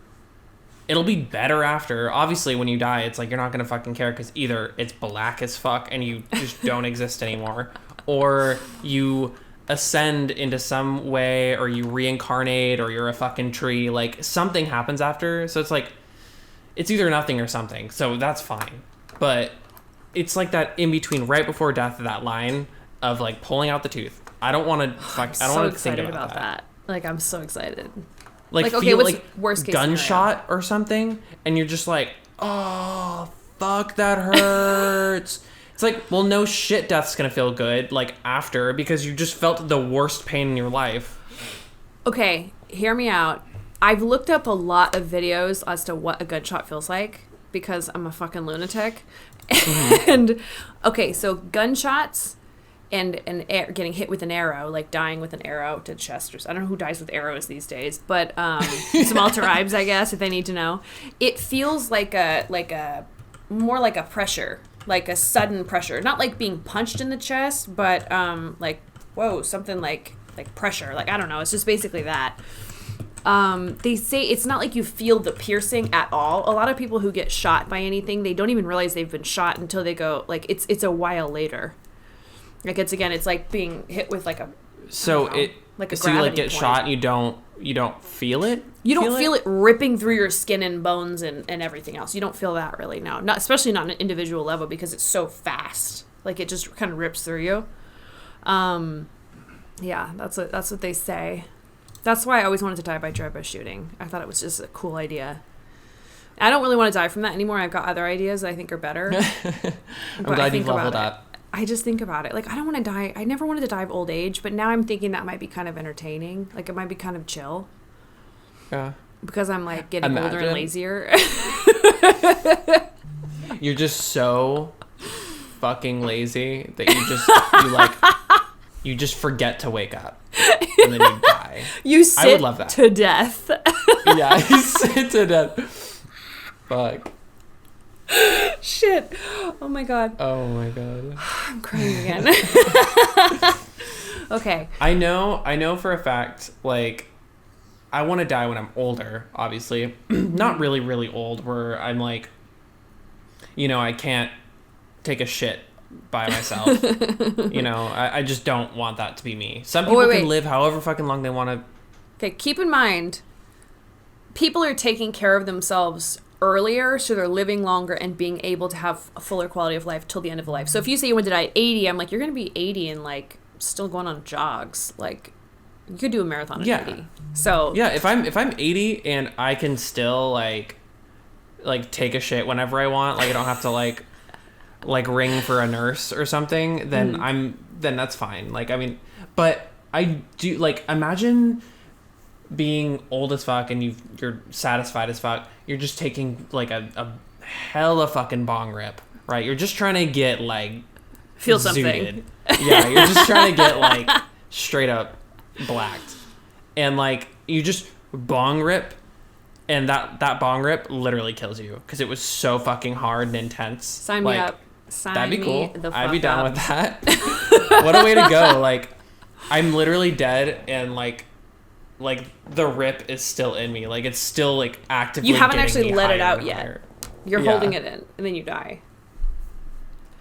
It'll be better after. Obviously, when you die, it's like you're not going to fucking care because either it's black as fuck and you just don't exist anymore, or you ascend into some way, or you reincarnate, or you're a fucking tree. Like, something happens after. So it's like, it's either nothing or something. So that's fine. But it's like that in between, right before death, that line of like pulling out the tooth. I don't want to fuck. I don't want to think about that. Like, I'm so excited. Like okay, feel what's like worst case gunshot scenario? Or something, and you're just like, oh, fuck, that hurts. It's like, well, no shit, death's gonna feel good, like, after, because you just felt the worst pain in your life. Okay, hear me out. I've looked up a lot of videos as to what a gunshot feels like, because I'm a fucking lunatic. Mm-hmm. And, okay, so gunshots... and getting hit with an arrow, like dying with an arrow to the chest. I don't know who dies with arrows these days, but small tribes, I guess, if they need to know. It feels like a more like a pressure, like a sudden pressure, not like being punched in the chest, but like whoa, something like pressure. Like I don't know. It's just basically that. They say it's not like you feel the piercing at all. A lot of people who get shot by anything, they don't even realize they've been shot until they go like it's a while later. Like it's like being hit with like a like a so you like get point. Shot and you don't feel it. You don't feel it ripping through your skin and bones and everything else. You don't feel that really now. Not especially not on an individual level because it's so fast. Like it just kind of rips through you. Yeah, that's what they say. That's why I always wanted to die by drive-by shooting. I thought it was just a cool idea. I don't really want to die from that anymore. I've got other ideas that I think are better. I'm glad you've leveled up. I just think about it. Like, I don't want to die. I never wanted to die of old age, but now I'm thinking that might be kind of entertaining. Like, it might be kind of chill. Yeah. Because I'm, like, getting older and lazier. You're just so fucking lazy that you just forget to wake up. And then you die. You sit I would love that. to death. Yeah, you sit to death. Fuck. Shit. Oh my god. Oh my god. I'm crying again. Okay. I know for a fact, like, I want to die when I'm older, obviously. Not really, really old, where I'm like, I can't take a shit by myself. I just don't want that to be me. Some people can live however fucking long they want to. Okay, keep in mind, people are taking care of themselves earlier, so they're living longer and being able to have a fuller quality of life till the end of life. So if you say you want to die at 80, I'm like, you're going to be 80 and, like, still going on jogs. Like, you could do a marathon at 80. So yeah, if I'm 80 and I can still like take a shit whenever I want, like I don't have to like ring for a nurse or something, then then that's fine. Like, I mean, but I do, like, imagine being old as fuck and you're satisfied as fuck. You're just taking like a hella fucking bong rip, right? You're just trying to get like feel something. Yeah, you're just trying to get like straight up blacked, and like you just bong rip, and that bong rip literally kills you because it was so fucking hard and intense. Sign me up. That'd be cool. I'd be down with that. What a way to go. Like, I'm literally dead, and like the rip is still in me. Like, it's still like actively. You haven't getting actually me let it higher out and yet. higher. You're holding it in, and then you die.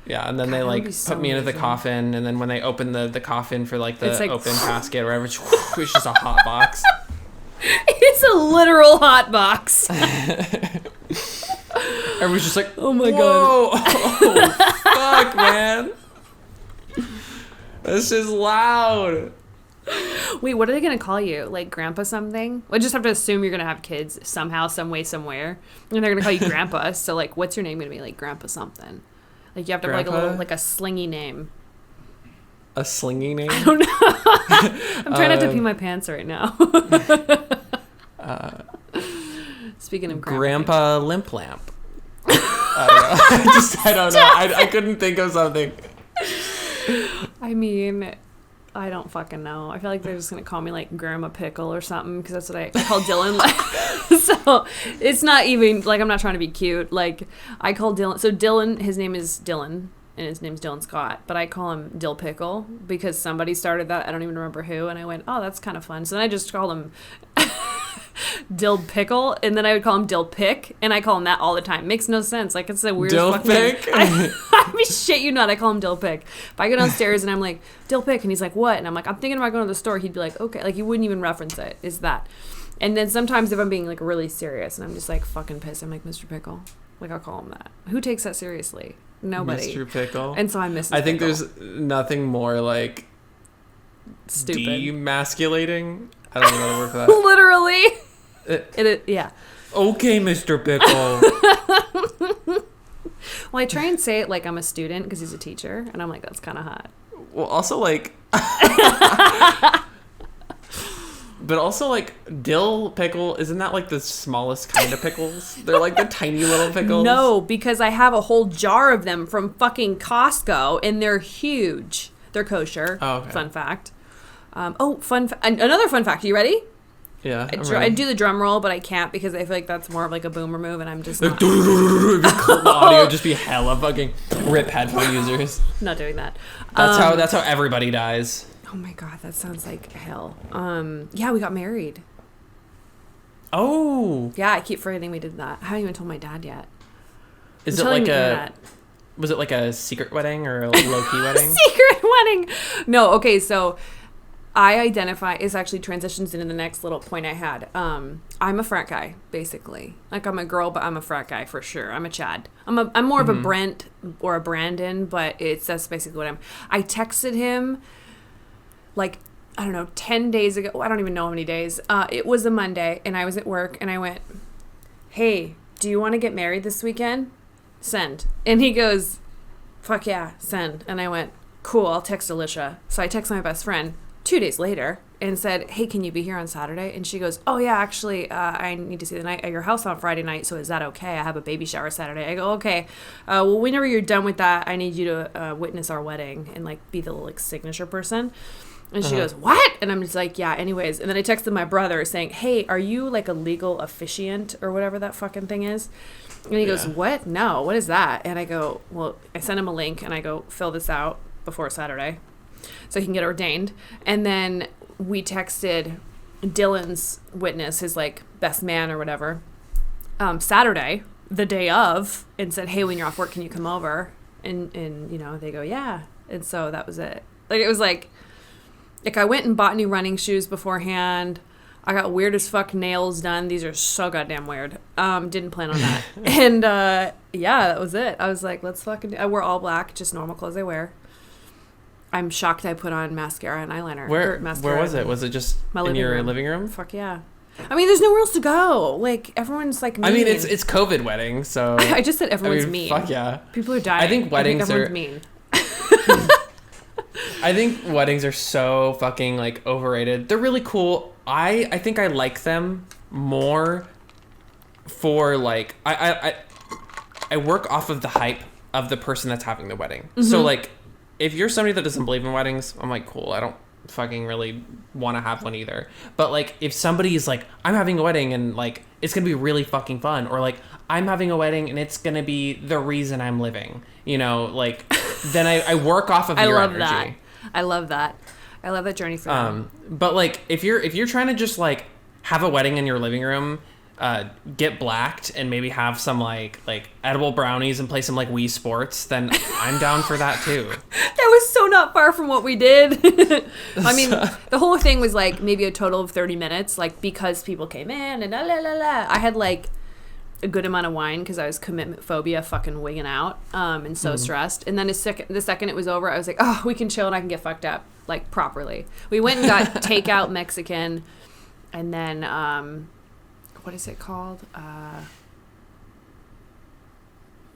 Yeah, and then they like put me into the coffin, and then when they open the coffin for like the open casket or whatever, it's just a hot box. It's a literal hot box. Everyone's just like, oh my god, oh, fuck, man, this is loud. Wait, what are they gonna call you? Like grandpa something? I just have to assume you're gonna have kids somehow, some way, somewhere, and they're gonna call you grandpa. So like, what's your name gonna be? Like grandpa something. Like, you have to have like a little, like a slingy name. A slingy name? I don't know. I'm trying not to pee my pants right now. Speaking of Grandpa Limp Lamp. I don't know. I couldn't think of something. I mean, I don't fucking know. I feel like they're just going to call me like Grandma Pickle or something, because that's what I call Dylan. So it's not even like, I'm not trying to be cute. Like, I call Dylan. So Dylan, his name is Dylan, and his name's Dylan Scott, but I call him Dill Pickle because somebody started that. I don't even remember who. And I went, oh, that's kind of fun. So then I just called him Dill Pickle, and then I would call him Dill Pick, and I call him that all the time. Makes no sense. Like, it's the weirdest Dill fucking Pick? thing. I mean, shit you not. I call him Dill Pick. If I go downstairs and I'm like, Dill Pick, and he's like, what? And I'm like, I'm thinking about going to the store. He'd be like, okay. Like, he wouldn't even reference it. Is that? And then sometimes if I'm being like really serious and I'm just like fucking pissed, I'm like, Mr. Pickle. Like, I'll call him that. Who takes that seriously? Nobody. Mr. Pickle. And so I miss. I think there's nothing more like stupid, demasculating. I don't know the word for that. Literally. Yeah. Okay, Mr. Pickle. Well, I try and say it like I'm a student because he's a teacher, and I'm like, that's kind of hot. Well, also like. But also, like, dill pickle, isn't that, like, the smallest kind of pickles? They're, like, the tiny little pickles? No, because I have a whole jar of them from fucking Costco, and they're huge. They're kosher. Oh, okay. Fun fact. Another fun fact. Are you ready? Yeah, I do the drum roll, but I can't because I feel like that's more of, like, a boomer move, and I'm just not. The audio just be hella fucking rip headphone users. Not doing that. That's how everybody dies. Oh my god, that sounds like hell. Yeah, we got married. Oh. Yeah, I keep forgetting we did that. I haven't even told my dad yet. Was it like a secret wedding or a low-key wedding? Secret wedding. No, okay, so I identify, it actually transitions into the next little point I had. I'm a frat guy, basically. Like, I'm a girl, but I'm a frat guy for sure. I'm a Chad. I'm more of a Brent or a Brandon, but that's basically what I texted him like I don't know, 10 days ago. I don't even know how many days. It was a Monday, and I was at work, and I went, hey, do you want to get married this weekend? Send. And he goes, fuck yeah, send. And I went, cool, I'll text Alicia. So I texted my best friend 2 days later and said, hey, can you be here on Saturday? And she goes, oh yeah, actually, I need to see the night at your house on Friday night, so is that okay? I have a baby shower Saturday. I go, okay. Well, whenever you're done with that, I need you to witness our wedding and like be the like signature person. And she goes, what? And I'm just like, yeah, anyways. And then I texted my brother saying, hey, are you like a legal officiant or whatever that fucking thing is? And he goes, what? No, what is that? And I go, well, I sent him a link and I go, fill this out before Saturday so he can get ordained. And then we texted Dylan's witness, his like best man or whatever, Saturday, the day of, and said, hey, when you're off work, can you come over? And you know, they go, yeah. And so that was it. Like, it was like I went and bought new running shoes beforehand. I got weird as fuck nails done. These are so goddamn weird. Didn't plan on that. And yeah, that was it. I was like, let's fucking I wore all black, just normal clothes I wear. I'm shocked I put on mascara and eyeliner. Where was it? Was it just in your living room? Fuck yeah. I mean, there's nowhere else to go. Like, everyone's like mean. I mean, it's COVID wedding, so I just said everyone's mean. Fuck yeah. People are dying. I think weddings everyone's mean. I think weddings are so fucking like overrated. They're really cool. I think I like them more for like I work off of the hype of the person that's having the wedding. Mm-hmm. So like if you're somebody that doesn't believe in weddings, I'm like, cool, I don't fucking really want to have one either. But like if somebody is like, I'm having a wedding and like it's gonna be really fucking fun, or like I'm having a wedding and it's gonna be the reason I'm living, you know, like then I work off of your energy. That. I love that. I love that journey for them. But like if you're trying to just like have a wedding in your living room, get blacked and maybe have some like edible brownies and play some like Wii Sports, then I'm down for that too. That was so not far from what we did. I mean, the whole thing was like maybe a total of 30 minutes, like because people came in and la la la. I had like a good amount of wine because I was commitment phobia fucking wigging out and so stressed. And then the second it was over, I was like, oh, we can chill and I can get fucked up like properly. We went and got takeout Mexican, and then what is it called?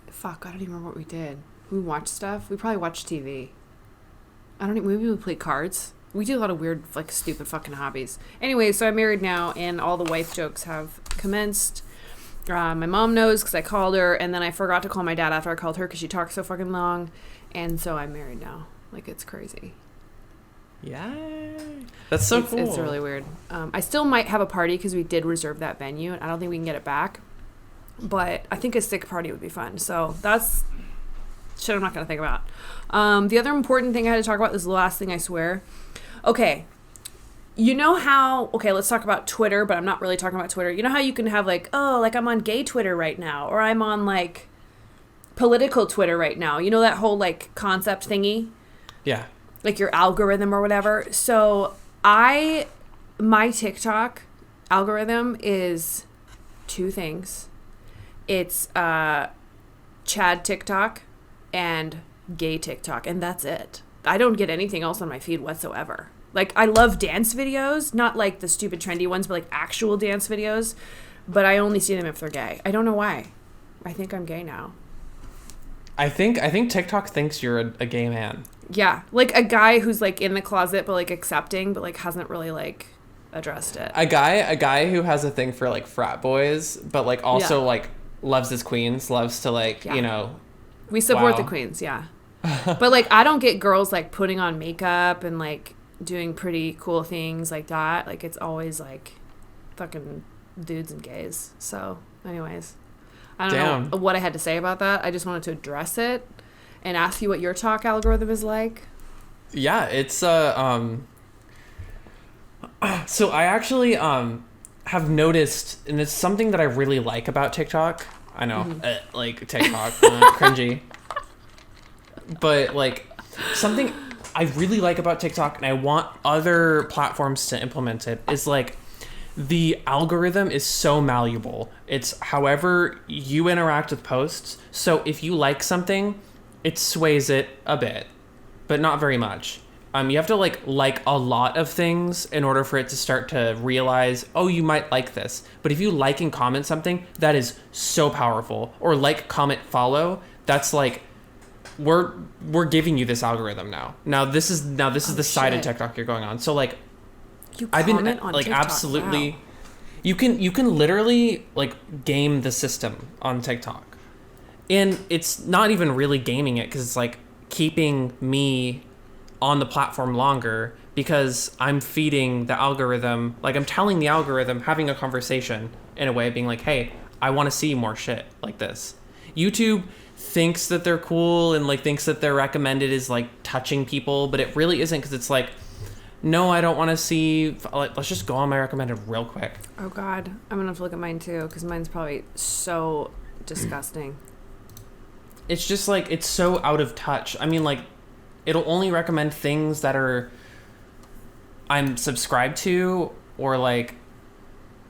Fuck, I don't even remember what we did. We watched stuff. We probably watched TV. I don't even, maybe we played cards. We do a lot of weird, like, stupid fucking hobbies. Anyway, so I'm married now, and all the wife jokes have commenced. My mom knows because I called her, and then I forgot to call my dad after I called her because she talked so fucking long. And so I'm married now. Like, it's crazy. Yeah. That's so cool. It's really weird. I still might have a party because we did reserve that venue, and I don't think we can get it back. But I think a sick party would be fun. So that's shit I'm not going to think about. The other important thing I had to talk about is the last thing, I swear. Okay. You know how, okay, let's talk about Twitter, but I'm not really talking about Twitter. You know how you can have like, oh, like I'm on gay Twitter right now, or I'm on like political Twitter right now. You know that whole like concept thingy? Yeah. Like your algorithm or whatever. So my TikTok algorithm is two things. It's Chad TikTok and gay TikTok, and that's it. I don't get anything else on my feed whatsoever. Like, I love dance videos, not like the stupid trendy ones, but like actual dance videos. But I only see them if they're gay. I don't know why. I think I'm gay now. I think TikTok thinks you're a gay man. Yeah, like a guy who's like in the closet but like accepting, but like hasn't really like addressed it. A guy who has a thing for like frat boys, but like also like loves his queens, loves to like, you know. We support the queens, yeah. But like I don't get girls like putting on makeup and like doing pretty cool things like that. Like it's always like fucking dudes and gays. So anyways, I don't know what I had to say about that. I just wanted to address it and ask you what your talk algorithm is like. Yeah, it's so I actually have noticed, and it's something that I really like about TikTok. I know, like TikTok, cringy. But like something I really like about TikTok, and I want other platforms to implement it, is like the algorithm is so malleable. It's however you interact with posts. So if you like something, it sways it a bit, but not very much. You have to like a lot of things in order for it to start to realize, oh, you might like this. But if you like and comment something, that is so powerful. Or like, comment, follow. That's like, we're giving you this algorithm now. Now this is the side of TikTok you're going on. So like, I've been on like TikTok, absolutely. Wow. You can literally like game the system on TikTok, and it's not even really gaming it because it's like keeping me on the platform longer because I'm feeding the algorithm, like I'm telling the algorithm, having a conversation in a way, being like, hey, I want to see more shit like this. YouTube thinks that they're cool and like thinks that their recommended is like touching people, but it really isn't, because it's like, no, I don't want to see, like, let's just go on my recommended real quick. Oh God, I'm gonna have to look at mine too, because mine's probably so disgusting. It's just like, it's so out of touch. I mean, like, it'll only recommend things that I'm subscribed to, or like,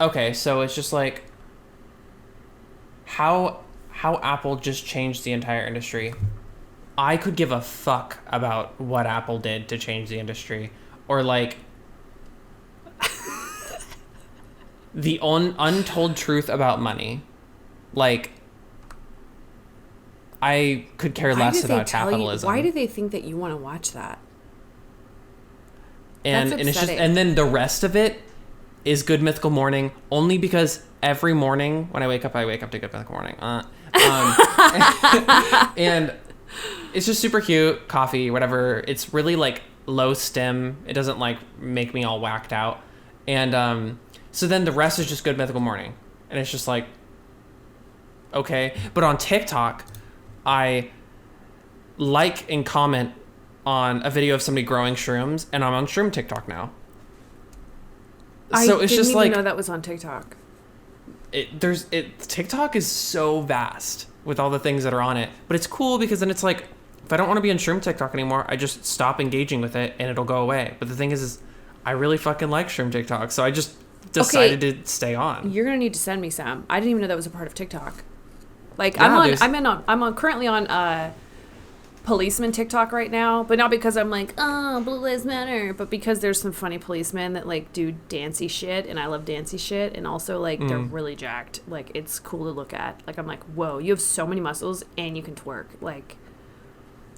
okay, so it's just like how Apple just changed the entire industry. I could give a fuck about what Apple did to change the industry, or like the untold truth about money. Like, I could care less about capitalism. Why do they think that you want to watch that? And it's just, and then the rest of it is Good Mythical Morning, only because every morning when I wake up to Good Mythical Morning. And it's just super cute, coffee, whatever. It's really like low stim. It doesn't like make me all whacked out. And so then the rest is just Good Mythical Morning, and it's just like, okay. But on TikTok, I like and comment on a video of somebody growing shrooms, and I'm on shroom TikTok now. So it's just like, I didn't even know that was on TikTok. TikTok is so vast with all the things that are on it, but it's cool because then it's like, if I don't want to be on shroom TikTok anymore, I just stop engaging with it and it'll go away. But the thing is I really fucking like shroom TikTok, so I just decided to stay on. You're gonna need to send me some. I didn't even know that was a part of TikTok. Like, yeah, I'm currently on policeman TikTok right now, but not because I'm like, oh, Blue Lives Matter, but because there's some funny policemen that like do dancey shit, and I love dancey shit, and also like they're really jacked. Like, it's cool to look at. Like, I'm like, whoa, you have so many muscles and you can twerk. Like,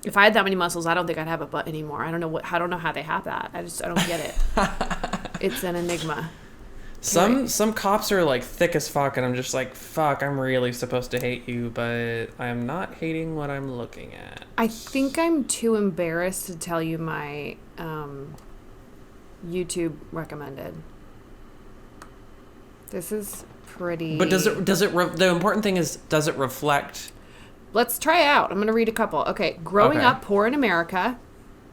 if I had that many muscles, I don't think I'd have a butt anymore. I don't know how they have that. I don't get it. It's an enigma. Some cops are like thick as fuck, and I'm just like, fuck, I'm really supposed to hate you, but I'm not hating what I'm looking at. I think I'm too embarrassed to tell you my YouTube recommended. This is pretty. But the important thing is, does it reflect? Let's try it out. I'm going to read a couple. Okay. Growing up poor in America.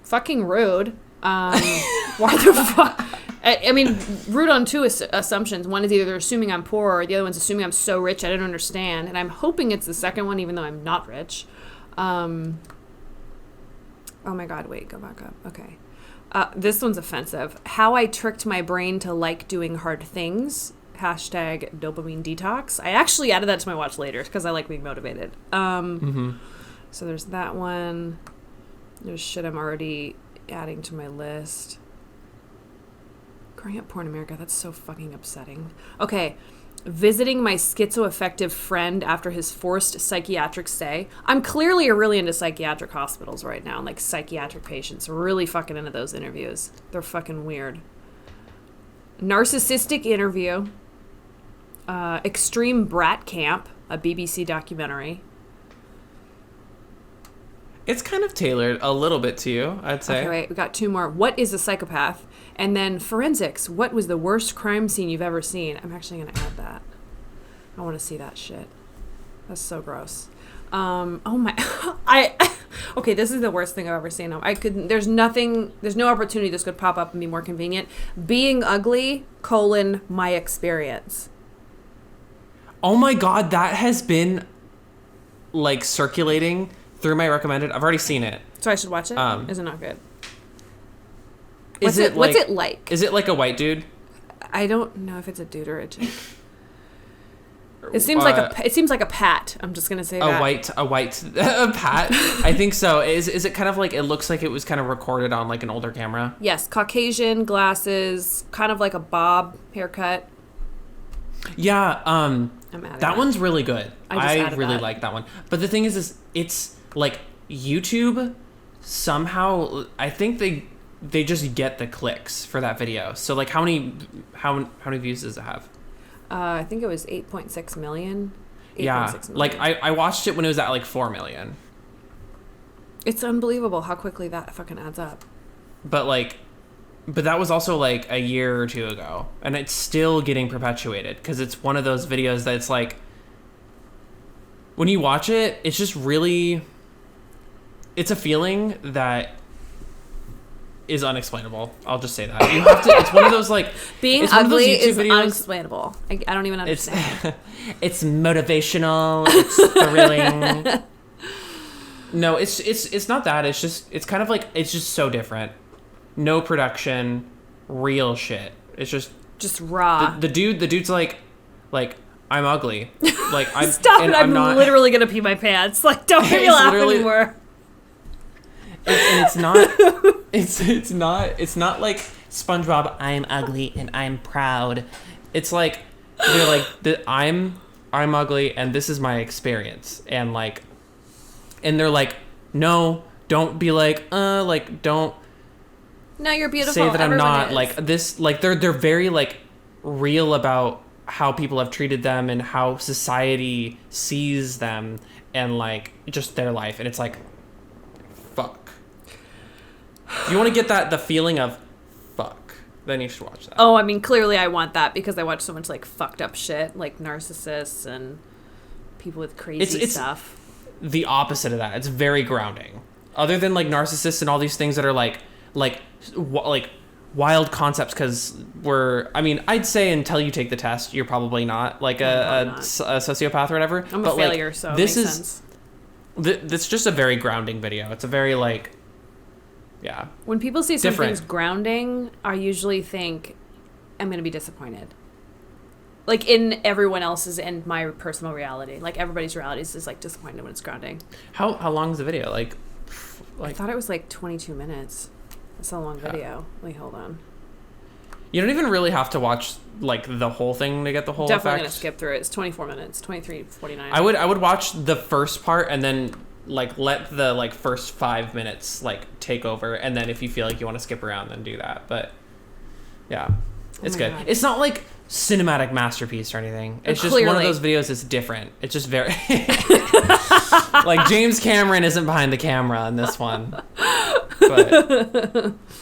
Fucking rude. Why the fuck? I mean, rude on two assumptions. One is either they're assuming I'm poor, or the other one's assuming I'm so rich I don't understand. And I'm hoping it's the second one, even though I'm not rich. Oh my God, wait, go back up. Okay. This one's offensive. How I tricked my brain to like doing hard things. Hashtag dopamine detox. I actually added that to my watch later because I like being motivated. So there's that one. There's shit I'm already adding to my list. Growing up poor in America, that's so fucking upsetting. Okay, visiting my schizoaffective friend after his forced psychiatric stay. I'm clearly really into psychiatric hospitals right now, and like psychiatric patients. Really fucking into those interviews. They're fucking weird. Narcissistic interview. Extreme Brat Camp, a BBC documentary. It's kind of tailored a little bit to you, I'd say. Okay, wait, we got two more. What is a psychopath? And then forensics. What was the worst crime scene you've ever seen? I'm actually going to add that. I want to see that shit. That's so gross. Oh my, okay, this is the worst thing I've ever seen. There's no opportunity this could pop up and be more convenient. Being ugly, my experience. Oh my God, that has been like circulating through my recommended. I've already seen it. So I should watch it? Is it not good? What's it like? Is it like a white dude? I don't know if it's a dude or a chick. It seems like a pat. I'm just gonna say a that. white a pat. I think so. Is it kind of like, it looks like it was kind of recorded on like an older camera? Yes, Caucasian, glasses, kind of like a bob haircut. Yeah, that one's really good. I really that. like that one. But the thing is it's like YouTube somehow, I think they just get the clicks for that video. So like how many views does it have? I think it was 8.6 million. 8. Yeah, 6 million. like I watched it when it was at like 4 million. It's unbelievable how quickly that fucking adds up. But that was also like a year or two ago, and it's still getting perpetuated because it's one of those videos that it's like, when you watch it, it's just really, it's a feeling that is unexplainable. I'll just say that. You have to, it's one of those like, being ugly is videos. Unexplainable. I don't even understand. It's motivational. It's thrilling. No, it's not that. It's just, it's kind of like, it's just so different. No production, real shit. It's just raw. The dude's like I'm ugly. Like I'm Stop it! I'm not, literally gonna pee my pants. Like, don't make me laugh anymore. And it's not. It's not like SpongeBob. I'm ugly and I'm proud. It's like they're like I'm ugly and this is my experience, and they're like, no, don't be like don't. No, you're beautiful. Say that Everyone I'm not is. like this. Like they're very like real about how people have treated them and how society sees them and like just their life. And it's like, fuck. If you want to get the feeling of fuck, then you should watch that. Oh, I mean, clearly I want that because I watch so much like fucked up shit, like narcissists and people with crazy stuff. The opposite of that. It's very grounding. Other than like narcissists and all these things that are like wild concepts, because I'd say until you take the test, you're probably not like a sociopath or whatever. I'm a failure, so this it makes is sense. It's just a very grounding video. It's a very like, yeah. When people say different. something's grounding, I usually think I'm going to be disappointed. Like in everyone else's and my personal reality. Like everybody's reality is like disappointed when it's grounding. How long is the video? Like I thought it was like 22 minutes. That's a long video. Wait, hold on. You don't even really have to watch like the whole thing to get the whole Definitely effect. Gonna skip through it. It's 24 minutes, 23:49. I would watch the first part and then like let the like first 5 minutes like take over, and then if you feel like you want to skip around, then do that. But yeah, it's good. God. It's not like cinematic masterpiece or anything. It's just one of those videos that's different. It's just very like James Cameron isn't behind the camera in this one. But